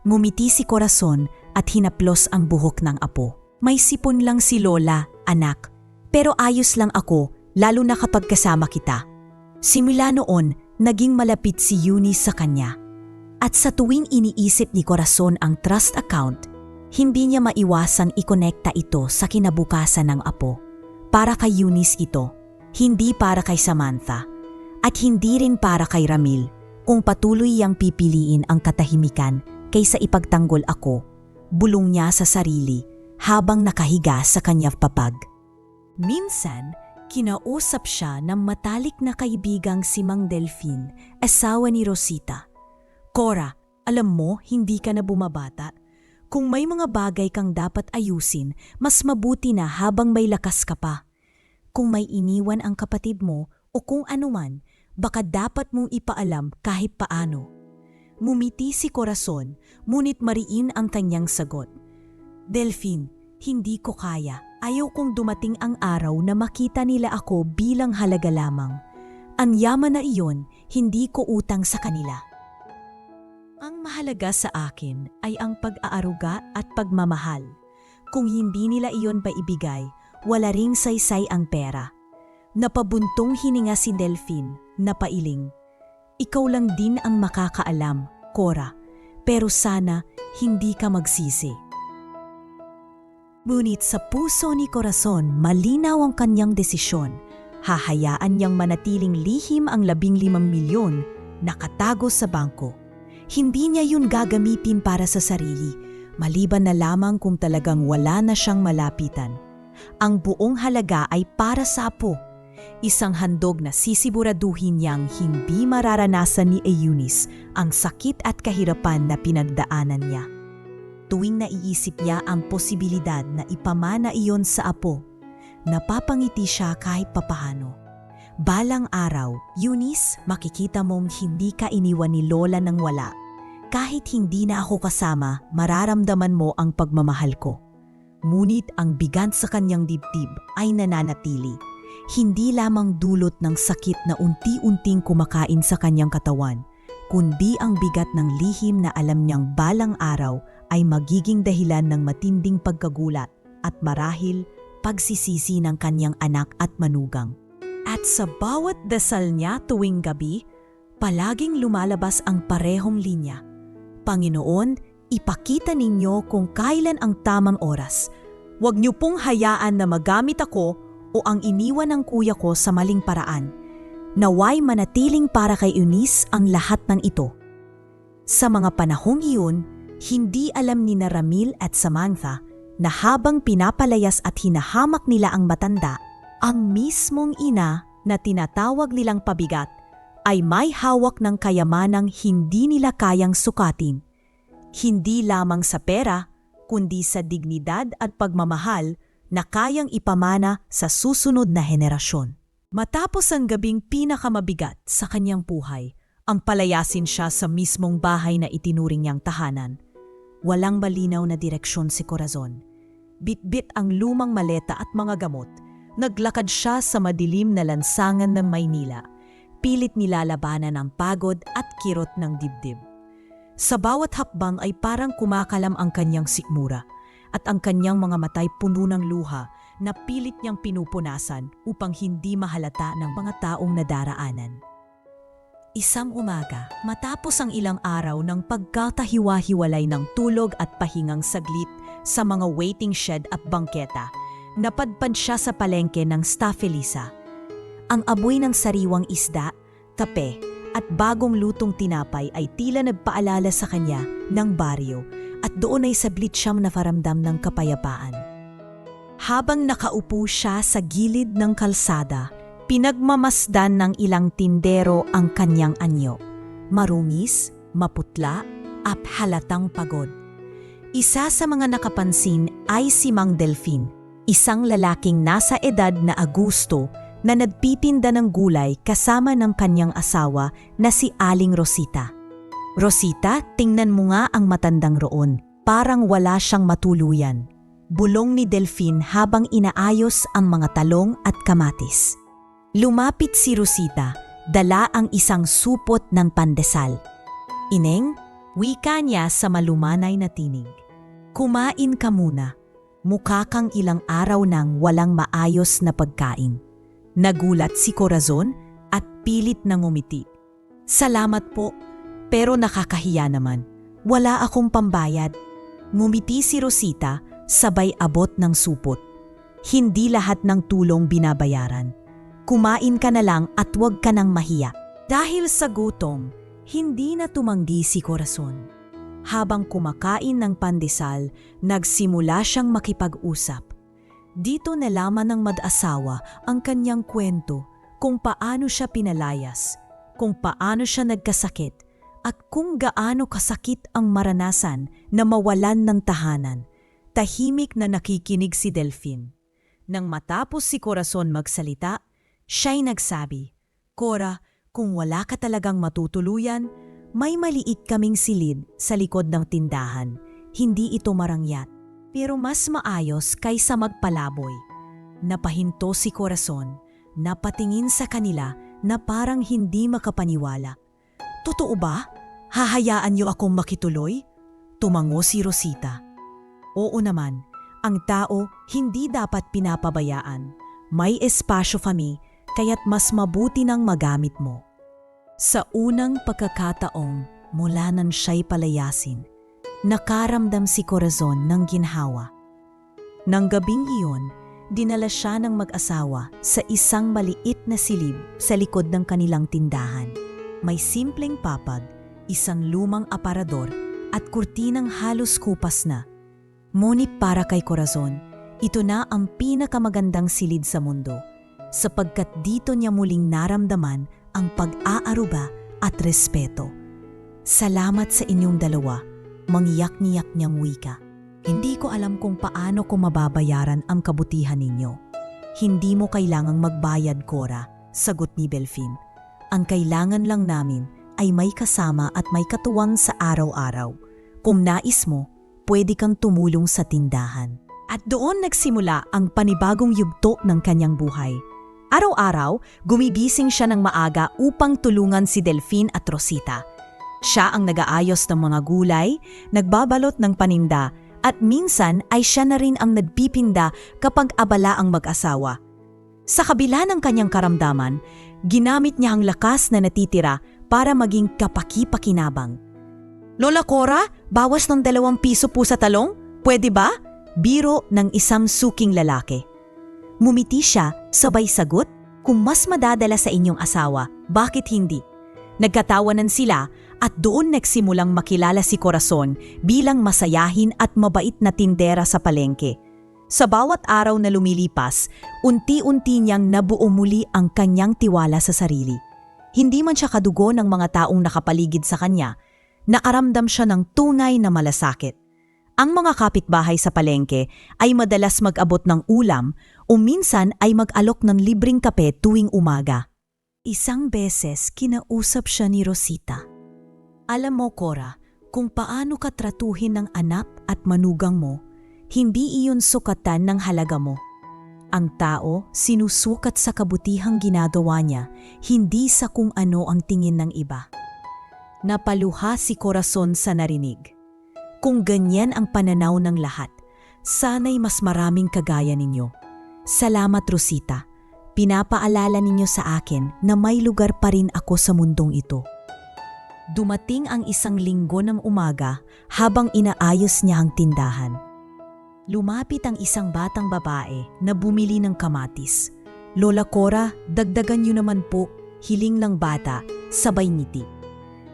Ngumiti si Corazon at hinaplos ang buhok ng apo. "May sipon lang si Lola, anak. Pero ayos lang ako, lalo na kapag kasama kita." Simula noon, naging malapit si Eunice sa kanya. At sa tuwing iniisip ni Corazon ang trust account, hindi niya maiwasang ikonekta ito sa kinabukasan ng apo. Para kay Eunice ito, hindi para kay Samantha, at hindi rin para kay Ramil kung patuloy yang pipiliin ang katahimikan kaysa ipagtanggol ako, bulong niya sa sarili habang nakahiga sa kanyang papag. Minsan, kinausap siya ng matalik na kaibigang si Mang Delphine, asawa ni Rosita. "Cora, alam mo, hindi ka na bumabata. Kung may mga bagay kang dapat ayusin, mas mabuti na habang may lakas ka pa. Kung may iniwan ang kapatid mo o kung anuman, baka dapat mong ipaalam kahit paano." Ngumiti si Corazon, ngunit mariin ang kanyang sagot. "Delphine, hindi ko kaya. Ayaw kong dumating ang araw na makita nila ako bilang halaga lamang. Ang yaman na iyon, hindi ko utang sa kanila. Ang mahalaga sa akin ay ang pag-aaruga at pagmamahal. Kung hindi nila iyon paibigay, wala ring saysay ang pera." Napabuntong hininga si Delphine, napailing. "Ikaw lang din ang makakaalam, Cora, pero sana hindi ka magsisi." Ngunit sa puso ni Corazon, malinaw ang kanyang desisyon. Hahayaan niyang manatiling lihim ang 15 milyon na katago sa bangko. Hindi niya yun gagamitin para sa sarili, maliban na lamang kung talagang wala na siyang malapitan. Ang buong halaga ay para sa apo, isang handog na sisiguraduhin niyang hindi mararanasan ni Eunice ang sakit at kahirapan na pinagdaanan niya. Tuwing naiisip niya ang posibilidad na ipamana iyon sa apo, napapangiti siya kahit papahano. Balang araw, Eunice, makikita mong hindi ka iniwan ni Lola nang wala. Kahit hindi na ako kasama, mararamdaman mo ang pagmamahal ko. Ngunit ang bigat sa kanyang dibdib ay nananatili. Hindi lamang dulot ng sakit na unti-unting kumakain sa kanyang katawan, kundi ang bigat ng lihim na alam niyang balang araw ay magiging dahilan ng matinding pagkagulat at marahil pagsisisi ng kanyang anak at manugang. At sa bawat dasal niya tuwing gabi, palaging lumalabas ang parehong linya. "Panginoon, ipakita ninyo kung kailan ang tamang oras. Huwag niyo pong hayaan na magamit ako o ang iniwan ng kuya ko sa maling paraan. Naway manatiling para kay Eunice ang lahat ng ito." Sa mga panahong iyon, hindi alam ni Ramil at Samantha na habang pinapalayas at hinahamak nila ang matanda, ang mismong ina na tinatawag nilang pabigat ay may hawak ng kayamanang hindi nila kayang sukatin. Hindi lamang sa pera, kundi sa dignidad at pagmamahal na kayang ipamana sa susunod na henerasyon. Matapos ang gabing pinakamabigat sa kanyang buhay, ang palayasin siya sa mismong bahay na itinuring niyang tahanan. Walang malinaw na direksyon si Corazon. Bitbit ang lumang maleta at mga gamot. Naglakad siya sa madilim na lansangan ng Maynila. Pilit nilalabanan ang pagod at kirot ng dibdib. Sa bawat hakbang ay parang kumakalam ang kanyang sikmura at ang kanyang mga matay puno ng luha na pilit niyang pinupunasan upang hindi mahalata ng mga taong nadaraanan. Isang umaga, matapos ang ilang araw ng pagkatahiwa-hiwalay ng tulog at pahingang saglit sa mga waiting shed at bangketa, napadpad siya sa palengke ng Stafelisa. Ang amoy ng sariwang isda, kape at bagong lutong tinapay ay tila nagpaalala sa kanya ng baryo at doon ay sablit siyang nafaramdam ng kapayapaan. Habang nakaupo siya sa gilid ng kalsada, pinagmamasdan ng ilang tindero ang kanyang anyo. Marungis, maputla, at halatang pagod. Isa sa mga nakapansin ay si Mang Delfin, isang lalaking nasa edad na Agosto na nagtitinda ng gulay kasama ng kanyang asawa na si Aling Rosita. Rosita, tingnan mo nga ang matandang roon, parang wala siyang matuluyan. Bulong ni Delfin habang inaayos ang mga talong at kamatis. Lumapit si Rosita, dala ang isang supot ng pandesal. Ineng, wika niya sa malumanay na tinig. Kumain ka muna. Mukha kang ilang araw nang walang maayos na pagkain. Nagulat si Corazon at pilit na ngumiti. Salamat po, pero nakakahiya naman. Wala akong pambayad. Ngumiti si Rosita sabay abot ng supot. Hindi lahat ng tulong binabayaran. Kumain ka na lang at huwag ka nang mahiya. Dahil sa gutom, hindi na tumanggi si Corazon. Habang kumakain ng pandesal, nagsimula siyang makipag-usap. Dito nalaman ng mag-asawa ang kanyang kwento kung paano siya pinalayas, kung paano siya nagkasakit, at kung gaano kasakit ang maranasan na mawalan ng tahanan. Tahimik na nakikinig si Delfin. Nang matapos si Corazon magsalita, siya'y nagsabi, Cora, kung wala ka talagang matutuluyan, may maliit kaming silid sa likod ng tindahan. Hindi ito marangyat, pero mas maayos kaysa magpalaboy. Napahinto si Corazon, napatingin sa kanila na parang hindi makapaniwala. Totoo ba? Hahayaan niyo akong makituloy? Tumango si Rosita. Oo naman, ang tao hindi dapat pinapabayaan. May espasyo kami, kaya't mas mabuti nang magamit mo. Sa unang pagkakataong mula nang siya'y palayasin, nakaramdam si Corazon ng ginhawa. Nang gabing iyon, dinala siya ng mag-asawa sa isang maliit na silid sa likod ng kanilang tindahan. May simpleng papag, isang lumang aparador at kurtinang halos kupas na. Ngunit para kay Corazon, ito na ang pinakamagandang silid sa mundo, sapagkat dito niya muling naramdaman ang pag-aaruga at respeto. Salamat sa inyong dalawa, mangiyak-ngiyak niyang wika. Hindi ko alam kung paano ko mababayaran ang kabutihan ninyo. Hindi mo kailangang magbayad, Cora, sagot ni Delfin. Ang kailangan lang namin ay may kasama at may katuwang sa araw-araw. Kung nais mo, pwede kang tumulong sa tindahan. At doon nagsimula ang panibagong yugto ng kanyang buhay. Araw-araw, gumigising siya ng maaga upang tulungan si Delfin at Rosita. Siya ang nag-aayos ng mga gulay, nagbabalot ng paninda, at minsan ay siya na rin ang nagpipinda kapag abala ang mag-asawa. Sa kabila ng kanyang karamdaman, ginamit niya ang lakas na natitira para maging kapaki-pakinabang. Lola Cora, bawas ng 2 piso po sa talong? Pwede ba? Biro ng isang suking lalaki. Ngumiti siya, sabay sagot, kung mas madadala sa inyong asawa, bakit hindi? Nagkatawanan sila at doon nagsimulang makilala si Corazon bilang masayahin at mabait na tindera sa palengke. Sa bawat araw na lumilipas, unti-unti niyang nabuo muli ang kanyang tiwala sa sarili. Hindi man siya kadugo ng mga taong nakapaligid sa kanya, nakaramdam siya ng tunay na malasakit. Ang mga kapitbahay sa palengke ay madalas mag-abot ng ulam o minsan ay mag-alok ng libreng kape tuwing umaga. Isang beses kinausap siya ni Rosita. Alam mo, Cora, kung paano ka tratuhin ng anak at manugang mo, hindi iyon sukatan ng halaga mo. Ang tao sinusukat sa kabutihang ginagawa niya, hindi sa kung ano ang tingin ng iba. Napaluha si Corazon sa narinig. Kung ganyan ang pananaw ng lahat, sana'y mas maraming kagaya ninyo. Salamat, Rosita. Pinapaalala ninyo sa akin na may lugar pa rin ako sa mundong ito. Dumating ang isang linggo ng umaga habang inaayos niya ang tindahan. Lumapit ang isang batang babae na bumili ng kamatis. Lola Cora, dagdagan niyo naman po, hiling ng bata, sabay ngiti.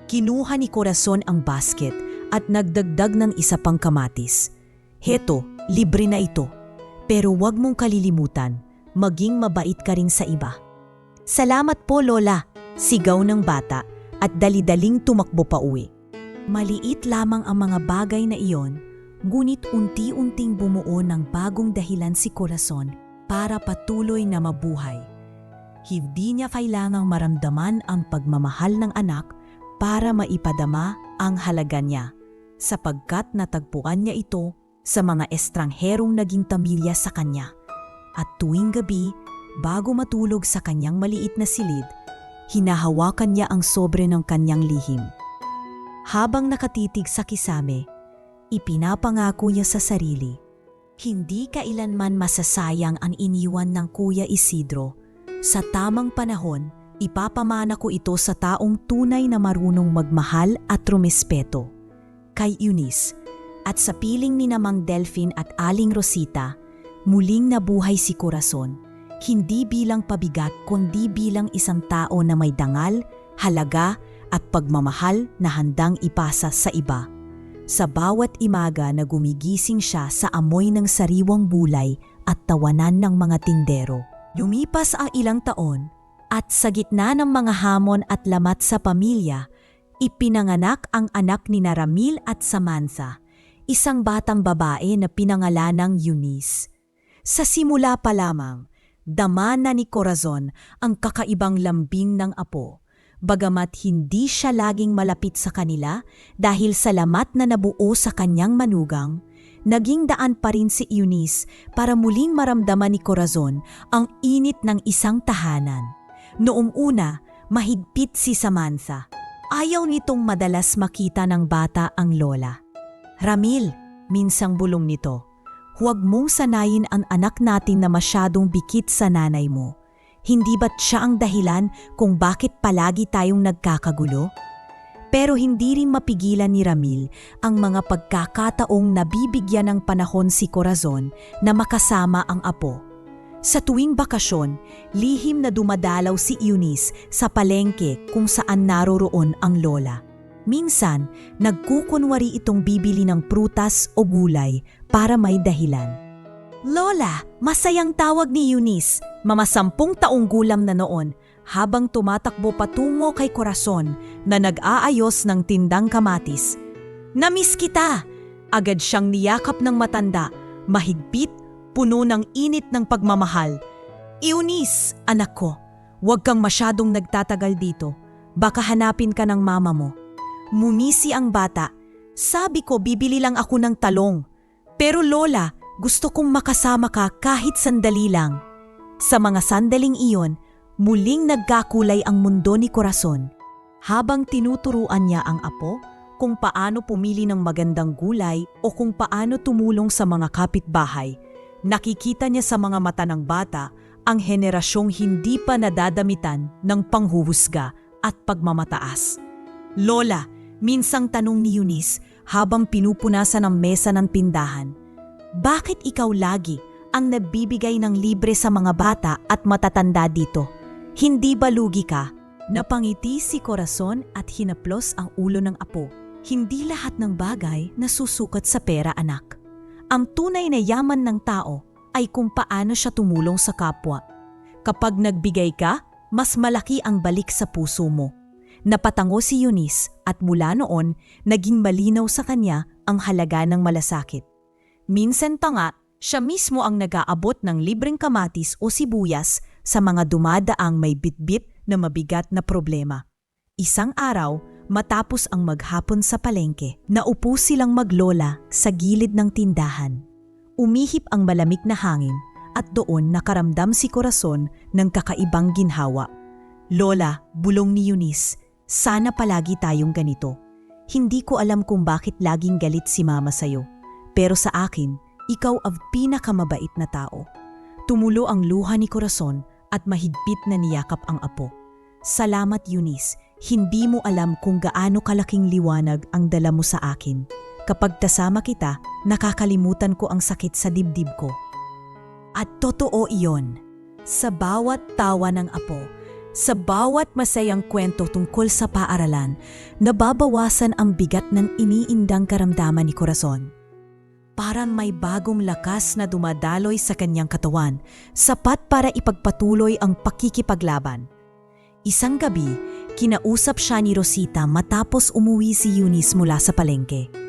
Kinuha ni Corazon ang basket at nagdagdag ng isa pang kamatis. Heto, libre na ito. Pero wag mong kalilimutan, maging mabait ka rin sa iba. Salamat po, Lola, sigaw ng bata at dali-daling tumakbo pa uwi. Maliit lamang ang mga bagay na iyon, ngunit unti-unting bumuo ng bagong dahilan si Corazon para patuloy na mabuhay. Hindi niya kailangang maramdaman ang pagmamahal ng anak para maipadama ang halaga niya, sapagkat natagpuan niya ito sa mga estrangherong naging pamilya sa kanya. At tuwing gabi, bago matulog sa kanyang maliit na silid, hinahawakan niya ang sobre ng kanyang lihim. Habang nakatitig sa kisame, ipinapangako niya sa sarili, hindi kailanman masasayang ang iniwan ng Kuya Isidro. Sa tamang panahon, ipapamana ko ito sa taong tunay na marunong magmahal at rumespeto. Kay Eunice, at sa piling ni Mang Delphine at Aling Rosita, muling nabuhay si Corazon, hindi bilang pabigat kundi bilang isang tao na may dangal, halaga at pagmamahal na handang ipasa sa iba. Sa bawat imaga na gumigising siya sa amoy ng sariwang bulay at tawanan ng mga tindero. Lumipas ang ilang taon at sa gitna ng mga hamon at lamat sa pamilya, ipinanganak ang anak ni Ramil at Samantha, isang batang babae na pinangalanang Eunice. Sa simula pa lamang, dama na ni Corazon ang kakaibang lambing ng apo. Bagamat hindi siya laging malapit sa kanila dahil sa lamat na nabuo sa kanyang manugang, naging daan pa rin si Eunice para muling maramdaman ni Corazon ang init ng isang tahanan. Noong una, mahigpit si Samantha. Ayaw nitong madalas makita ng bata ang lola. Ramil, minsang bulong nito, huwag mong sanayin ang anak natin na masyadong bikit sa nanay mo. Hindi ba't siya ang dahilan kung bakit palagi tayong nagkakagulo? Pero hindi rin mapigilan ni Ramil ang mga pagkakataong nabibigyan ng panahon si Corazon na makasama ang apo. Sa tuwing bakasyon, lihim na dumadalaw si Eunice sa palengke kung saan naroroon ang lola. Minsan, nagkukunwari itong bibili ng prutas o gulay para may dahilan. Lola, masayang tawag ni Eunice, mama 10 taong gulang na noon, habang tumatakbo patungo kay Corazon na nag-aayos ng tindang kamatis. Namiss kita! Agad siyang niyakap ng matanda, mahigpit, puno ng init ng pagmamahal. Eunice, anak ko, huwag kang masyadong nagtatagal dito. Baka hanapin ka ng mama mo. Mumisi ang bata. Sabi ko bibili lang ako ng talong. Pero Lola, gusto kong makasama ka kahit sandali lang. Sa mga sandaling iyon, muling nagkakulay ang mundo ni Corazon. Habang tinuturuan niya ang apo kung paano pumili ng magandang gulay o kung paano tumulong sa mga kapitbahay, nakikita niya sa mga mata ng bata ang henerasyong hindi pa nadadamitan ng panghuhusga at pagmamataas. Lola, minsang tanong ni Eunice habang pinupunasan ang mesa ng tindahan, bakit ikaw lagi ang nabibigay ng libre sa mga bata at matatanda dito? Hindi ba lugi ka? Napangiti si Corazon at hinaplos ang ulo ng apo. Hindi lahat ng bagay nasusukat sa pera, anak. Ang tunay na yaman ng tao ay kung paano siya tumulong sa kapwa. Kapag nagbigay ka, mas malaki ang balik sa puso mo. Napatango si Eunice at mula noon, naging malinaw sa kanya ang halaga ng malasakit. Minsan pa nga, siya mismo ang nag-aabot ng libreng kamatis o sibuyas sa mga dumadaang may bitbit na mabigat na problema. Isang araw, matapos ang maghapon sa palengke, naupo silang maglola sa gilid ng tindahan. Umihip ang malamig na hangin at doon nakaramdam si Corazon ng kakaibang ginhawa. Lola, bulong ni Eunice, sana palagi tayong ganito. Hindi ko alam kung bakit laging galit si Mama sa'yo. Pero sa akin, ikaw ang pinakamabait na tao. Tumulo ang luha ni Corazon at mahigpit na niyakap ang apo. Salamat Eunice, hindi mo alam kung gaano kalaking liwanag ang dala mo sa akin. Kapag kasama kita, nakakalimutan ko ang sakit sa dibdib ko. At totoo iyon. Sa bawat tawa ng apo, sa bawat masayang kwento tungkol sa paaralan, nababawasan ang bigat ng iniindang karamdaman ni Corazon. Parang may bagong lakas na dumadaloy sa kanyang katawan, sapat para ipagpatuloy ang pakikipaglaban. Isang gabi, kinausap siya ni Rosita matapos umuwi si Eunice mula sa palengke.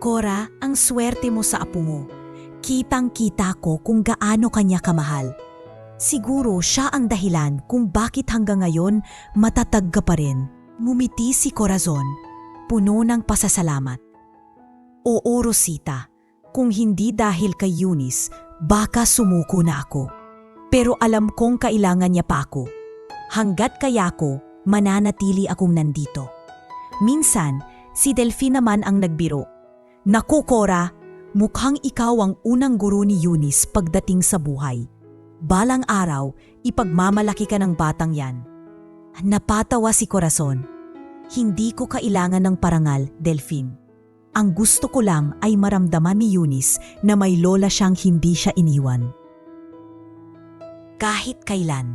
Cora, ang swerte mo sa apo mo. Kitang-kita ko kung gaano kanya kamahal. Siguro siya ang dahilan kung bakit hanggang ngayon matatag ka pa rin. Ngumiti si Corazon, puno ng pasasalamat. Oo Rosita, kung hindi dahil kay Eunice, baka sumuko na ako. Pero alam kong kailangan niya pa ako. Hanggat kaya ko, mananatili akong nandito. Minsan, si Delphine naman ang nagbiro. Naku Cora, mukhang ikaw ang unang guro ni Eunice pagdating sa buhay. Balang araw, ipagmamalaki ka ng batang yan. Napatawa si Corazon. Hindi ko kailangan ng parangal, Delphine. Ang gusto ko lang ay maramdaman ni Eunice na may lola siyang hindi siya iniwan. Kahit kailan.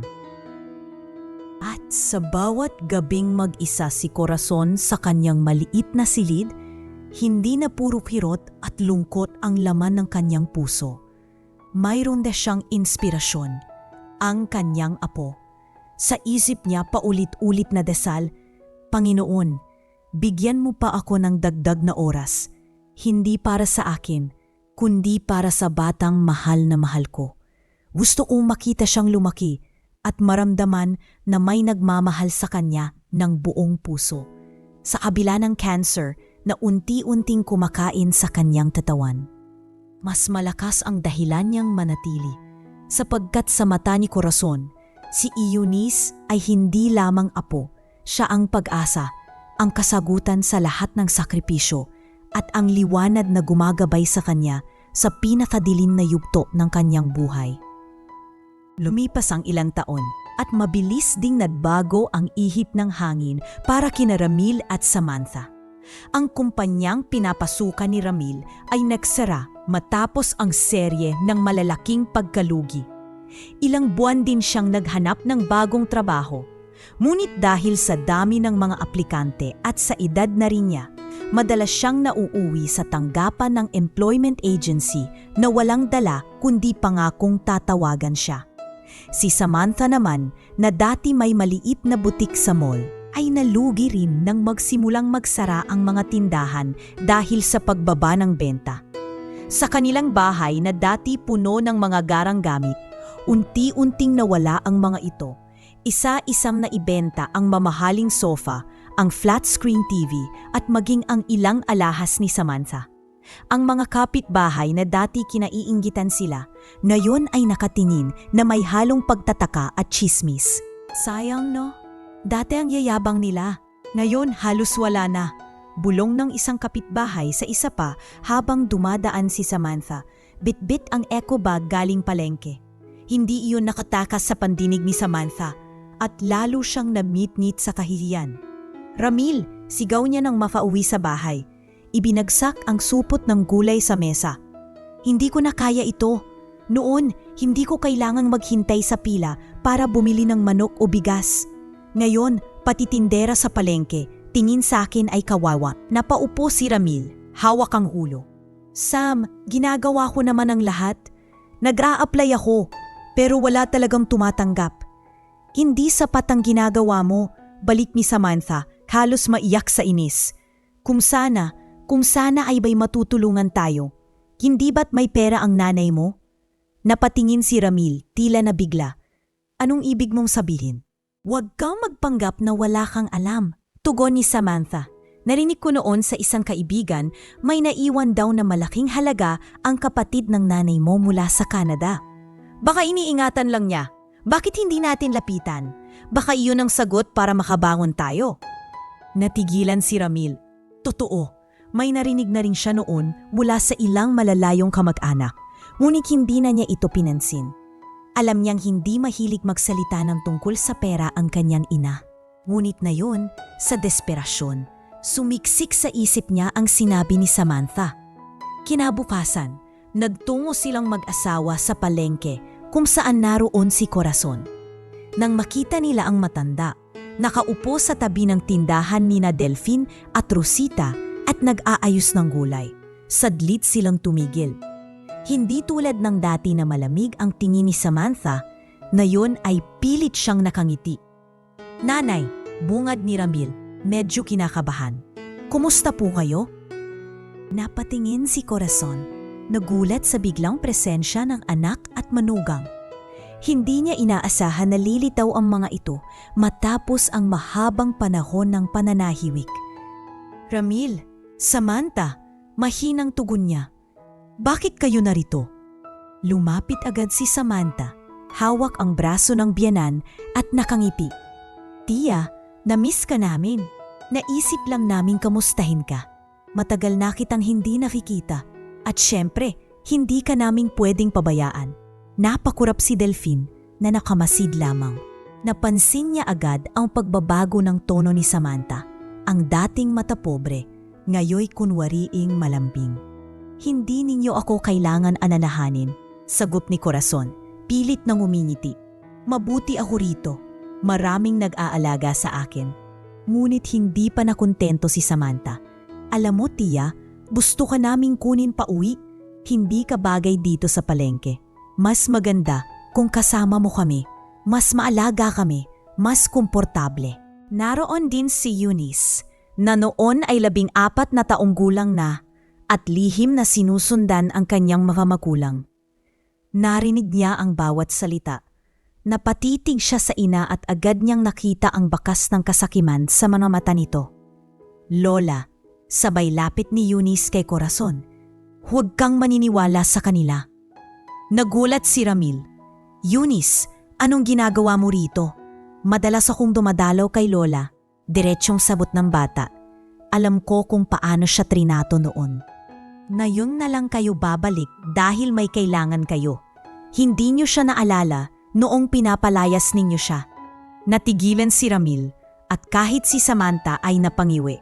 At sa bawat gabing mag-isa si Corazon sa kanyang maliit na silid, hindi na puro kirot at lungkot ang laman ng kanyang puso. Mayroon na siyang inspirasyon, ang kanyang apo. Sa isip niya paulit-ulit na dasal, Panginoon, bigyan mo pa ako ng dagdag na oras, hindi para sa akin, kundi para sa batang mahal na mahal ko. Gusto kong makita siyang lumaki at maramdaman na may nagmamahal sa kanya ng buong puso. Sa kabila ng cancer na unti-unting kumakain sa kanyang katawan. Mas malakas ang dahilan niyang manatili sapagkat sa mata ni Corazon, si Eunice ay hindi lamang apo, siya ang pag-asa, ang kasagutan sa lahat ng sakripisyo at ang liwanag na gumagabay sa kanya sa pinakadilim na yugto ng kanyang buhay. Lumipas ang ilang taon at mabilis ding nagbago ang ihip ng hangin para kina Ramil at Samantha. Ang kumpanyang pinapasukan ni Ramil ay nagsara matapos ang serye ng malalaking pagkalugi. Ilang buwan din siyang naghanap ng bagong trabaho. Ngunit dahil sa dami ng mga aplikante at sa edad na rin niya, madalas siyang nauuwi sa tanggapan ng employment agency na walang dala kundi pangakong tatawagan siya. Si Samantha naman na dati may maliit na butik sa mall, ay nalugi rin nang magsimulang magsara ang mga tindahan dahil sa pagbaba ng benta. Sa kanilang bahay na dati puno ng mga garang gamit, unti-unting nawala ang mga ito. Isa-isang na ibenta ang mamahaling sofa, ang flat screen TV at maging ang ilang alahas ni Samantha. Ang mga kapitbahay na dati kinaiinggitan sila, ngayon ay nakatingin na may halong pagtataka at chismis. Sayang no? Dati ang yayabang nila, ngayon halos wala na. Bulong ng isang kapitbahay sa isa pa habang dumadaan si Samantha. Bit-bit ang eco bag galing palengke. Hindi iyon nakatakas sa pandinig ni Samantha at lalo siyang namit-ngit sa kahihiyan. Ramil, sigaw niya nang mafauwi sa bahay. Ibinagsak ang supot ng gulay sa mesa. Hindi ko na kaya ito. Noon, hindi ko kailangang maghintay sa pila para bumili ng manok o bigas. Ngayon, pati tindera sa palengke, tingin sa akin ay kawawa. Napaupo si Ramil, hawak ang ulo. Sam, ginagawa ko naman ang lahat. Nag-a-apply ako, pero wala talagang tumatanggap. Hindi sapat ang ginagawa mo, balik ni Samantha, halos maiyak sa inis. Kung sana ay may matutulungan tayo. Hindi ba't may pera ang nanay mo? Napatingin si Ramil, tila nabigla. Anong ibig mong sabihin? Huwag kang magpanggap na wala kang alam. Tugon ni Samantha. Narinig ko noon sa isang kaibigan, may naiwan daw na malaking halaga ang kapatid ng nanay mo mula sa Canada. Baka iniingatan lang niya. Bakit hindi natin lapitan? Baka iyon ang sagot para makabangon tayo. Natigilan si Ramil. Totoo, may narinig na rin siya noon mula sa ilang malalayong kamag-anak. Ngunit hindi na niya ito pinansin. Alam niyang hindi mahilig magsalita ng tungkol sa pera ang kanyang ina. Ngunit na yun, sa desperasyon, sumiksik sa isip niya ang sinabi ni Samantha. Kinabukasan, nagtungo silang mag-asawa sa palengke kung saan naroon si Corazon. Nang makita nila ang matanda, nakaupo sa tabi ng tindahan nina Delphine at Rosita at nag-aayos ng gulay. Sadlit silang tumigil. Hindi tulad ng dati na malamig ang tingin ni Samantha, na yun ay pilit siyang nakangiti. Nanay, bungad ni Ramil, medyo kinakabahan. Kumusta po kayo? Napatingin si Corazon, nagulat sa biglang presensya ng anak at manugang. Hindi niya inaasahan na lilitaw ang mga ito matapos ang mahabang panahon ng pananahiwik. Ramil, Samantha, mahinang tugon niya. Bakit kayo narito? Lumapit agad si Samantha, hawak ang braso ng biyanan at nakangiti. Tia, na-miss ka namin. Naisip lang namin kamustahin ka. Matagal na kitang hindi nakikita. At syempre, hindi ka naming pwedeng pabayaan. Napakurap si Delphine na nakamasid lamang. Napansin niya agad ang pagbabago ng tono ni Samantha. Ang dating matapobre, ngayoy kunwariing malambing. Hindi ninyo ako kailangan alalahanin, sagot ni Corazon, pilit nang umingiti. Mabuti ako rito. Maraming nag-aalaga sa akin. Ngunit hindi pa nakontento si Samantha. Alam mo, Tia, gusto ka naming kunin pa uwi. Hindi ka bagay dito sa palengke. Mas maganda kung kasama mo kami. Mas maalaga kami. Mas komportable. Naroon din si Eunice, na noon ay 14 na taong gulang na at lihim na sinusundan ang kanyang mga magulang. Narinig niya ang bawat salita. Napatitig siya sa ina at agad niyang nakita ang bakas ng kasakiman sa mga mata nito. Lola, sabay lapit ni Eunice kay Corazon. Huwag kang maniniwala sa kanila. Nagulat si Ramil. Eunice, anong ginagawa mo rito? Madalas akong dumadalaw kay Lola. Diretsyong sabot ng bata. Alam ko kung paano siya trinato noon. Ngayon na lang kayo babalik dahil may kailangan kayo. Hindi niyo siya naalala noong pinapalayas ninyo siya. Natigilan si Ramil at kahit si Samantha ay napangiwi.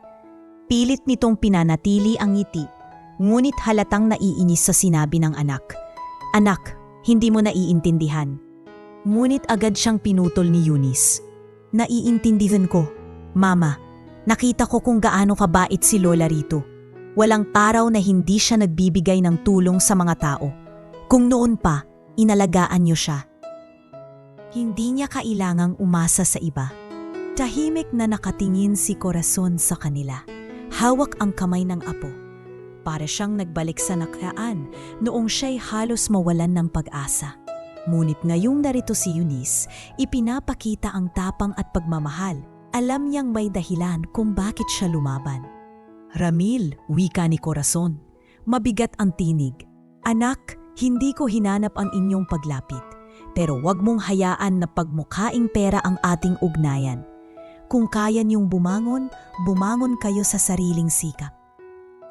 Pilit nitong pinanatili ang ngiti, ngunit halatang naiinis sa sinabi ng anak. Anak, hindi mo naiintindihan. Ngunit agad siyang pinutol ni Eunice. Naiintindihan ko. Mama, nakita ko kung gaano kabait si Lola rito. Walang araw na hindi siya nagbibigay ng tulong sa mga tao. Kung noon pa, inalagaan niyo siya. Hindi niya kailangang umasa sa iba. Tahimik na nakatingin si Corazon sa kanila. Hawak ang kamay ng apo. Para siyang nagbalik sa nakaraan noong siya'y halos mawalan ng pag-asa. Ngunit ngayong narito si Eunice, ipinapakita ang tapang at pagmamahal. Alam niyang may dahilan kung bakit siya lumaban. Ramil, wika ni Corazon. Mabigat ang tinig. Anak, hindi ko hinanap ang inyong paglapit. Pero wag mong hayaan na pagmukhaing pera ang ating ugnayan. Kung kaya niyong bumangon, bumangon kayo sa sariling sikap.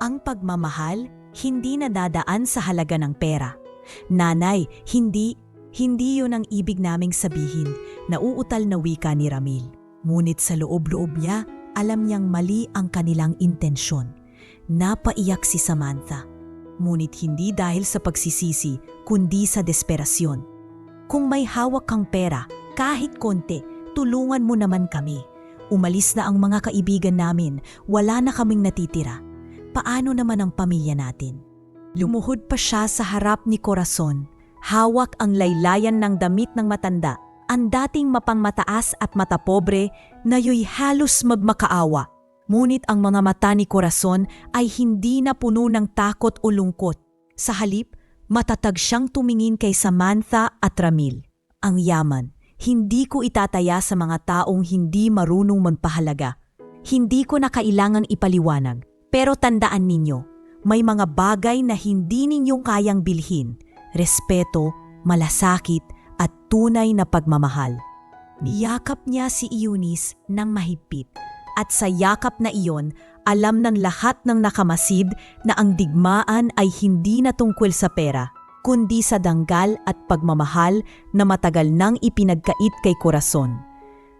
Ang pagmamahal, hindi nadadaan sa halaga ng pera. Nanay, hindi yun ang ibig naming sabihin, nauutal na wika ni Ramil. Ngunit sa loob-loob niya, alam niyang mali ang kanilang intensyon. Napaiyak si Samantha. Ngunit hindi dahil sa pagsisisi, kundi sa desperasyon. Kung may hawak kang pera, kahit konti, tulungan mo naman kami. Umalis na ang mga kaibigan namin, wala na kaming natitira. Paano naman ang pamilya natin? Lumuhod pa siya sa harap ni Corazon. Hawak ang laylayan ng damit ng matanda. Ang dating mapangmataas at matapobre na yo'y halos magmakaawa. Ngunit ang mga mata ni Corazon ay hindi na puno ng takot o lungkot. Sa halip, matatag siyang tumingin kay Samantha at Ramil. Ang yaman, hindi ko itataya sa mga taong hindi marunong magpahalaga. Hindi ko na kailangang ipaliwanag, pero tandaan ninyo, may mga bagay na hindi ninyong kayang bilhin, respeto, malasakit at tunay na pagmamahal. Niyakap niya si Eunice ng mahigpit at sa yakap na iyon, alam ng lahat ng nakamasid na ang digmaan ay hindi na tungkol sa pera, kundi sa danggal at pagmamahal na matagal nang ipinagkait kay Corazon.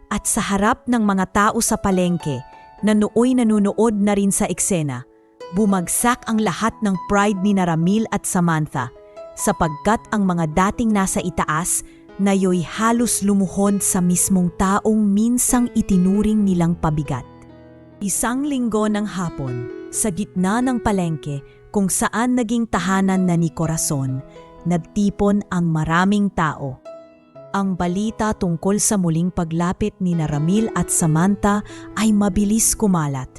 At sa harap ng mga tao sa palengke na nooy nanunood na rin sa eksena, bumagsak ang lahat ng pride ni Ramil at Samantha sapagkat ang mga dating nasa itaas nayo'y halos lumuhod sa mismong taong minsang itinuring nilang pabigat. Isang linggo ng hapon, sa gitna ng palengke kung saan naging tahanan na ni Corazon, nagtipon ang maraming tao. Ang balita tungkol sa muling paglapit ni Ramil at Samantha ay mabilis kumalat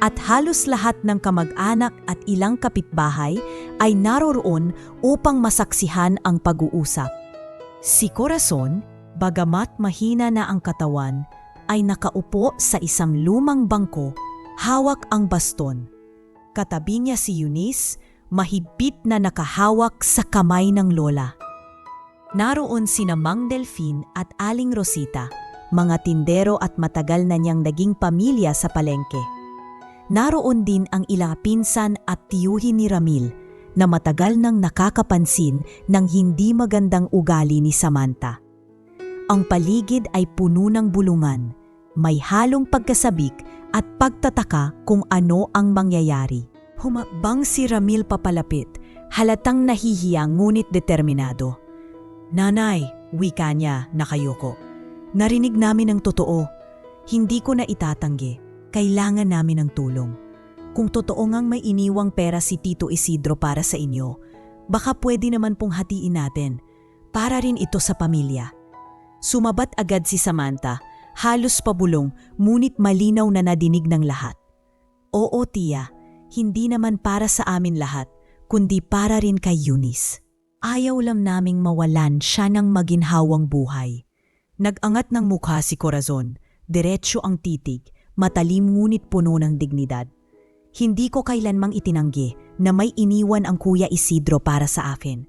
at halos lahat ng kamag-anak at ilang kapitbahay ay naroroon upang masaksihan ang pag-uusap. Si Corazon, bagamat mahina na ang katawan, ay nakaupo sa isang lumang bangko, hawak ang baston. Katabi niya si Eunice, mahigpit na nakahawak sa kamay ng lola. Naroon sina Mang Delfin at Aling Rosita, mga tindero at matagal na niyang naging pamilya sa palengke. Naroon din ang ilang pinsan at tiyuhin ni Ramil, na matagal nang nakakapansin ng hindi magandang ugali ni Samantha. Ang paligid ay puno ng bulungan, may halong pagkasabik at pagtataka kung ano ang mangyayari. Humabang si Ramil papalapit, halatang nahihiya ngunit determinado. "Nanay," wika niya nakayoko. "Narinig namin ang totoo. Hindi ko na itatanggi. Kailangan namin ng tulong. Kung totoo ngang may iniwang pera si Tito Isidro para sa inyo, baka pwede naman pong hatiin natin. Para rin ito sa pamilya." Sumabat agad si Samantha, halos pabulong ngunit malinaw na nadinig ng lahat. "Oo tiya, hindi naman para sa amin lahat, kundi para rin kay Eunice. Ayaw lang naming mawalan siya ng maginhawang buhay." Nag-angat ng mukha si Corazon, diretsyo ang titig, matalim ngunit puno ng dignidad. "Hindi ko kailanmang itinanggi na may iniwan ang Kuya Isidro para sa akin.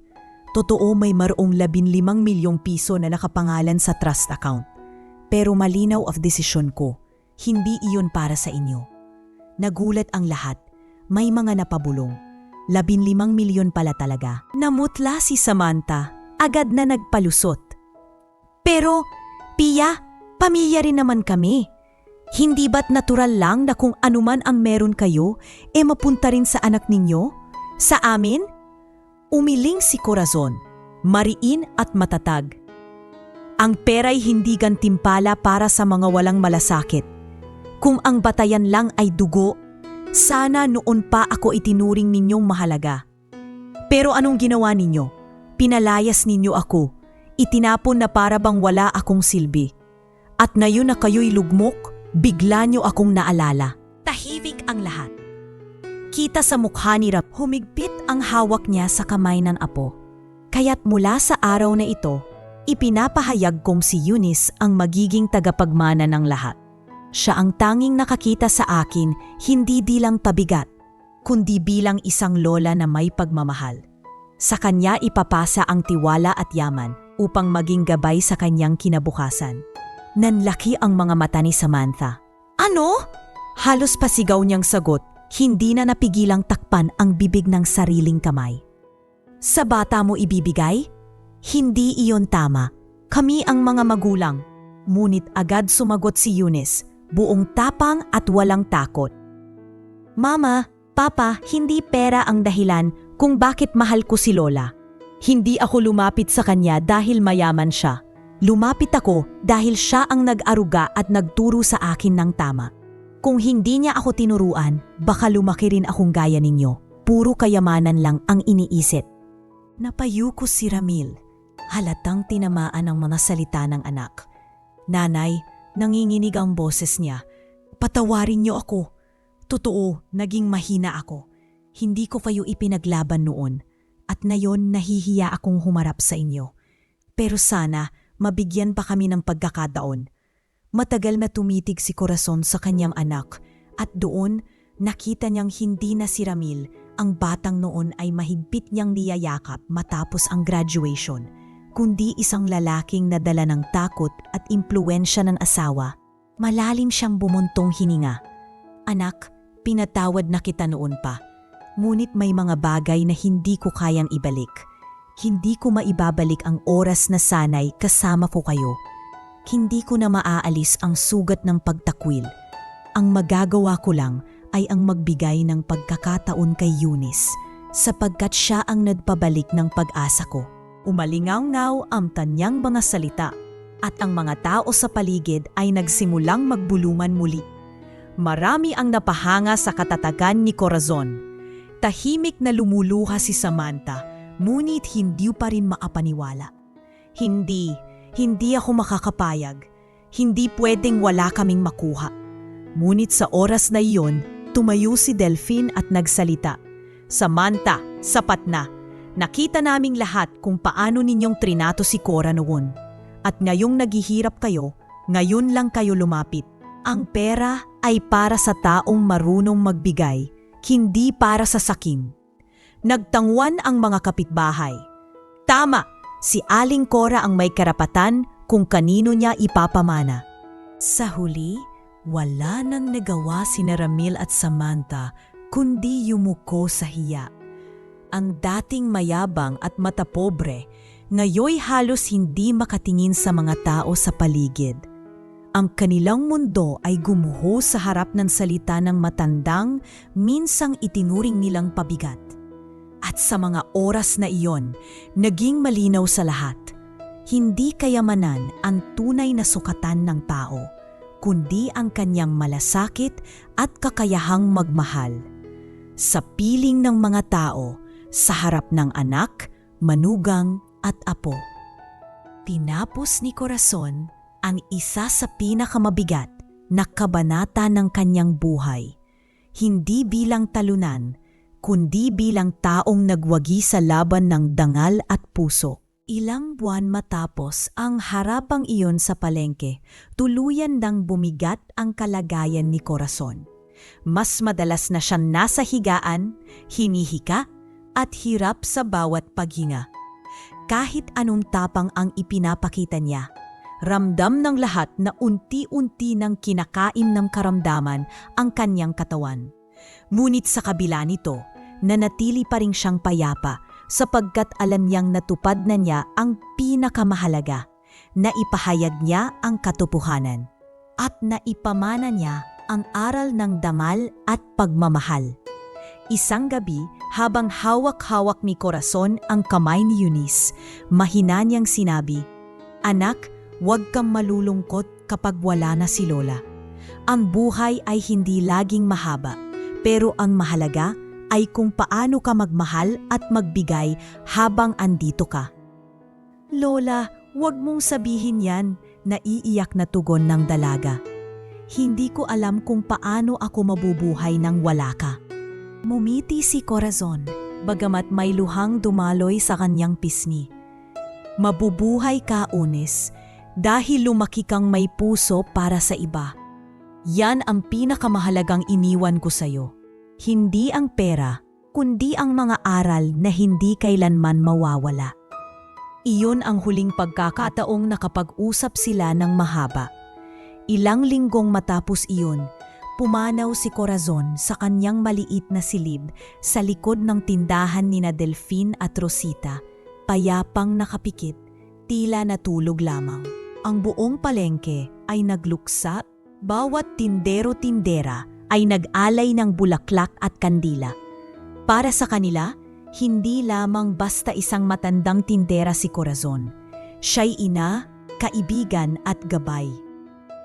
Totoo may marong 15 milyong piso na nakapangalan sa trust account. Pero malinaw ang desisyon ko, hindi iyon para sa inyo." Nagulat ang lahat, may mga napabulong. 15 milyon pala talaga. Namutla si Samantha, agad na nagpalusot. "Pero, Pia, pamilya rin naman kami. Hindi ba't natural lang na kung anuman ang meron kayo, mapunta rin sa anak ninyo? Sa amin?" Umiling si Corazon, mariin at matatag. "Ang pera'y hindi gantimpala para sa mga walang malasakit. Kung ang batayan lang ay dugo, sana noon pa ako itinuring ninyong mahalaga. Pero anong ginawa ninyo? Pinalayas ninyo ako, itinapon na para bang wala akong silbi. At ngayon na kayo'y lugmok, bigla nyo akong naalala." Tahimik ang lahat. Kita sa mukha ni Ram, humigpit ang hawak niya sa kamay ng apo. Kaya't mula sa araw na ito, ipinapahayag kong si Eunice ang magiging tagapagmana ng lahat. Siya ang tanging nakakita sa akin hindi bilang pabigat, kundi bilang isang lola na may pagmamahal. Sa kanya ipapasa ang tiwala at yaman upang maging gabay sa kanyang kinabukasan. Nanlaki ang mga mata ni Samantha. "Ano?" Halos pasigaw niyang sagot, hindi na napigilang takpan ang bibig ng sariling kamay. "Sa bata mo ibibigay? Hindi iyon tama. Kami ang mga magulang." Ngunit agad sumagot si Eunice, buong tapang at walang takot. "Mama, Papa, hindi pera ang dahilan kung bakit mahal ko si Lola. Hindi ako lumapit sa kanya dahil mayaman siya. Lumapit ako dahil siya ang nag-aruga at nagturo sa akin ng tama. Kung hindi niya ako tinuruan, baka lumaki rin akong gaya ninyo. Puro kayamanan lang ang iniisip." Napayuko si Ramil. Halatang tinamaan ang mga salita ng anak. "Nanay," nanginginig ang boses niya. "Patawarin niyo ako. Totoo, naging mahina ako. Hindi ko kayo ipinaglaban noon. At ngayon nahihiya akong humarap sa inyo. Pero sana, mabigyan pa kami ng pagkakataon. Matagal na tumitig si Corazon sa kanyang anak at doon nakita niyang hindi na si Ramil ang batang noon ay mahigpit niyang niyayakap matapos ang graduation, kundi isang lalaking nadala ng takot at impluwensya ng asawa. Malalim siyang bumuntong hininga. Anak, pinatawad na kita noon pa. Ngunit may mga bagay na hindi ko kayang ibalik. Hindi ko maibabalik ang oras na sanay kasama ko kayo. Hindi ko na maaalis ang sugat ng pagtakwil. Ang magagawa ko lang ay ang magbigay ng pagkakataon kay Eunice sapagkat siya ang nagpabalik ng pag-asa ko. Umalingaw-ngaw ang tanyang mga salita at ang mga tao sa paligid ay nagsimulang magbuluman muli. Marami ang napahanga sa katatagan ni Corazon. Tahimik na lumuluha si Samantha, ngunit hindi pa rin maapaniwala. Hindi ako makakapayag. Hindi pwedeng wala kaming makuha. Ngunit sa oras na iyon, tumayo si Delphine at nagsalita. Samantha, sapat na. Nakita naming lahat kung paano ninyong trinato si Cora noon. At ngayong naghihirap kayo, ngayon lang kayo lumapit. Ang pera ay para sa taong marunong magbigay, hindi para sa sakim. Nagtangwan ang mga kapitbahay. Tama, si Aling Cora ang may karapatan kung kanino niya ipapamana. Sa huli, wala nang nagawa sina Ramil at Samantha kundi yumuko sa hiya. Ang dating mayabang at matapobre, ngayoy halos hindi makatingin sa mga tao sa paligid. Ang kanilang mundo ay gumuho sa harap ng salita ng matandang minsang itinuring nilang pabigat. At sa mga oras na iyon, naging malinaw sa lahat. Hindi kayamanan ang tunay na sukatan ng tao, kundi ang kanyang malasakit at kakayahang magmahal. Sa piling ng mga tao, sa harap ng anak, manugang at apo. Tinapos ni Corazon ang isa sa pinakamabigat na kabanata ng kanyang buhay, hindi bilang talunan, kundi bilang taong nagwagi sa laban ng dangal at puso. Ilang buwan matapos ang harapang iyon sa palengke, tuluyan nang bumigat ang kalagayan ni Corazon. Mas madalas na siyang nasa higaan, hinihika at hirap sa bawat paghinga. Kahit anong tapang ang ipinapakita niya, ramdam ng lahat na unti-unti nang kinakain ng karamdaman ang kanyang katawan. Ngunit sa kabila nito, nanatili pa rin siyang payapa sapagkat alam niyang natupad na niya ang pinakamahalaga, na ipahayag niya ang katotohanan at naipamana niya ang aral ng damal at pagmamahal. Isang gabi, habang hawak-hawak ni Corazon ang kamay ni Eunice, mahina niyang sinabi, "Anak, huwag kang malulungkot kapag wala na si Lola. Ang buhay ay hindi laging mahaba, pero ang mahalaga ay kung paano ka magmahal at magbigay habang andito ka." "Lola, huwag mong sabihin yan," naiiyak na tugon ng dalaga. "Hindi ko alam kung paano ako mabubuhay nang wala ka." Mumiti si Corazon, bagamat may luhang dumaloy sa kanyang pisngi. "Mabubuhay ka, Eunice, dahil lumaki kang may puso para sa iba. Yan ang pinakamahalagang iniwan ko sa'yo. Hindi ang pera, kundi ang mga aral na hindi kailanman mawawala." Iyon ang huling pagkakataong nakapag-usap sila ng mahaba. Ilang linggong matapos iyon, pumanaw si Corazon sa kanyang maliit na silid sa likod ng tindahan nina Delphine at Rosita, payapang nakapikit, tila natulog lamang. Ang buong palengke ay nagluksa, bawat tindero-tindera ay nag-alay ng bulaklak at kandila. Para sa kanila, hindi lamang basta isang matandang tindera si Corazon. Siya'y ina, kaibigan at gabay.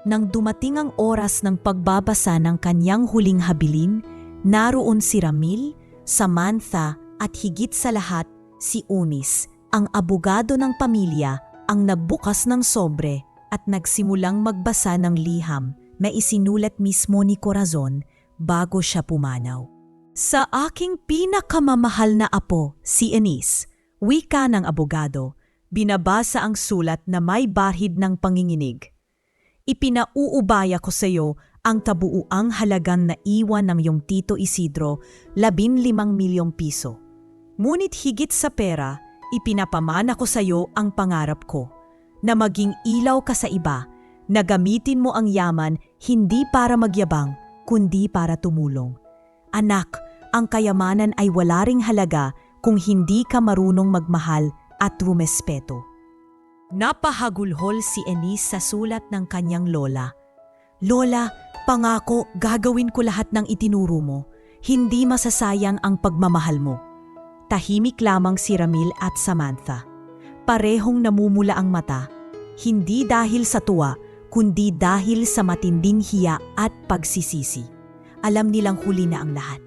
Nang dumating ang oras ng pagbabasa ng kanyang huling habilin, naroon si Ramil, Samantha at higit sa lahat si Eunice, ang abogado ng pamilya, ang nagbukas ng sobre at nagsimulang magbasa ng liham na isinulat mismo ni Corazon bago siya pumanaw. "Sa aking pinakamamahal na apo, si Eunice," wika ng abogado, binabasa ang sulat na may bahid ng panginginig. Ipinauubaya ko sa iyo ang kabuuang halagang naiwan ng iyong Tito Isidro, 15 milyong piso. Ngunit higit sa pera, ipinapamana ko sa iyo ang pangarap ko, na maging ilaw ka sa iba, na gamitin mo ang yaman hindi para magyabang, kundi para tumulong. Anak, ang kayamanan ay wala ring halaga kung hindi ka marunong magmahal at rumespeto. Napahagulhol si Eunice sa sulat ng kanyang lola. Lola, pangako gagawin ko lahat ng itinuro mo. Hindi masasayang ang pagmamahal mo. Tahimik lamang si Ramil at Samantha. Parehong namumula ang mata. Hindi dahil sa tuwa, kundi dahil sa matinding hiya at pagsisisi. Alam nilang huli na ang lahat.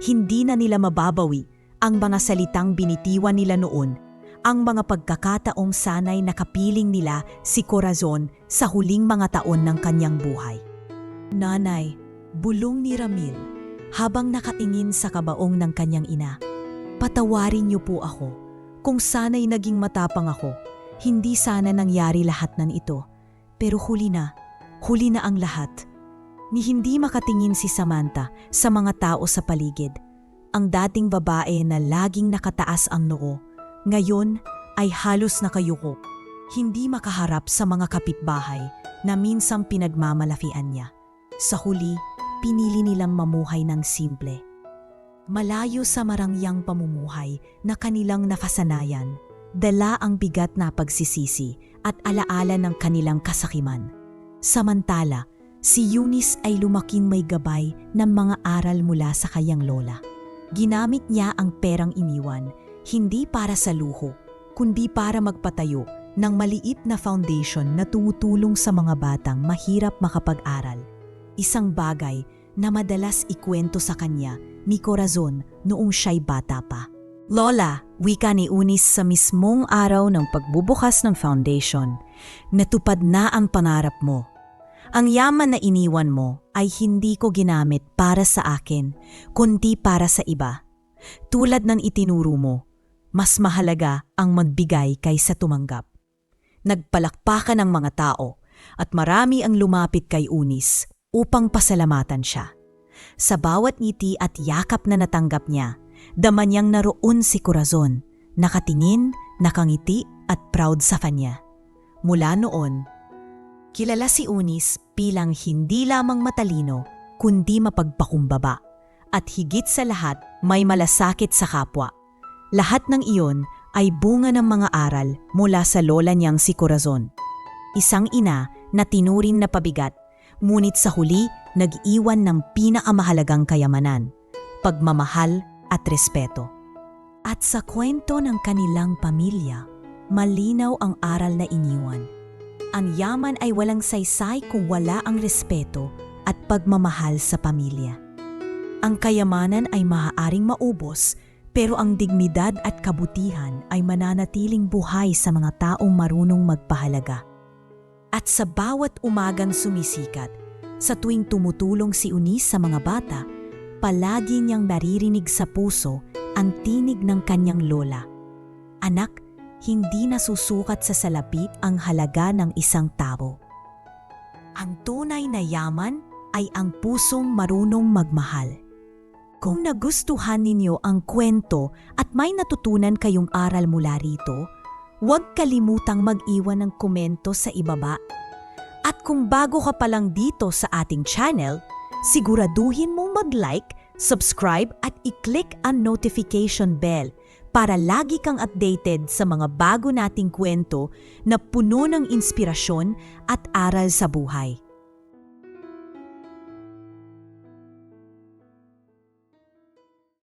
Hindi na nila mababawi ang mga salitang binitiwan nila noon, ang mga pagkakataong sanay nakapiling nila si Corazon sa huling mga taon ng kanyang buhay. Nanay, bulong ni Ramil habang nakatingin sa kabaong ng kanyang ina. Patawarin niyo po ako. Kung sana'y naging matapang ako, hindi sana nangyari lahat ng ito. Pero huli na ang lahat. Ni hindi makatingin si Samantha sa mga tao sa paligid. Ang dating babae na laging nakataas ang noo, ngayon ay halos nakayuko. Hindi makaharap sa mga kapitbahay na minsang pinagmamalafian niya. Sa huli, pinili nilang mamuhay ng simple. Malayo sa marangyang pamumuhay na kanilang nakasanayan, dala ang bigat na pagsisisi at alaala ng kanilang kasakiman. Samantala, si Eunice ay lumaking may gabay ng mga aral mula sa kanyang lola. Ginamit niya ang perang iniwan, hindi para sa luho, kundi para magpatayo ng maliit na foundation na tumutulong sa mga batang mahirap makapag-aral. Isang bagay na madalas ikwento sa kanya ni Corazon noong siya'y bata pa. Lola, wika ni Eunice sa mismong araw ng pagbubukas ng foundation, natupad na ang pangarap mo. Ang yaman na iniwan mo ay hindi ko ginamit para sa akin, kundi para sa iba. Tulad ng itinuro mo, mas mahalaga ang magbigay kaysa tumanggap. Nagpalakpakan ang mga tao at marami ang lumapit kay Eunice upang pasalamatan siya. Sa bawat ngiti at yakap na natanggap niya, dama niyang naroon si Corazon, nakatingin, nakangiti at proud sa kanya. Mula noon, kilala si Eunice bilang hindi lamang matalino kundi mapagpakumbaba at higit sa lahat may malasakit sa kapwa. Lahat ng iyon ay bunga ng mga aral mula sa lola niyang si Corazon. Isang ina na tinuring na pabigat, ngunit sa huli nag-iwan ng pinakamahalagang kayamanan, pagmamahal at respeto. At sa kwento ng kanilang pamilya, malinaw ang aral na iniwan. Ang yaman ay walang saysay kung wala ang respeto at pagmamahal sa pamilya. Ang kayamanan ay maaaring maubos, pero ang dignidad at kabutihan ay mananatiling buhay sa mga taong marunong magpahalaga. At sa bawat umagang sumisikat, sa tuwing tumutulong si Eunice sa mga bata, palagi niyang naririnig sa puso ang tinig ng kanyang lola. Anak, hindi nasusukat sa salapi ang halaga ng isang tao. Ang tunay na yaman ay ang pusong marunong magmahal. Kung nagustuhan ninyo ang kwento at may natutunan kayong aral mula rito, huwag kalimutang mag-iwan ng komento sa ibaba. At kung bago ka pa lang dito sa ating channel, siguraduhin mong mag-like, subscribe at i-click ang notification bell para lagi kang updated sa mga bago nating kwento na puno ng inspirasyon at aral sa buhay.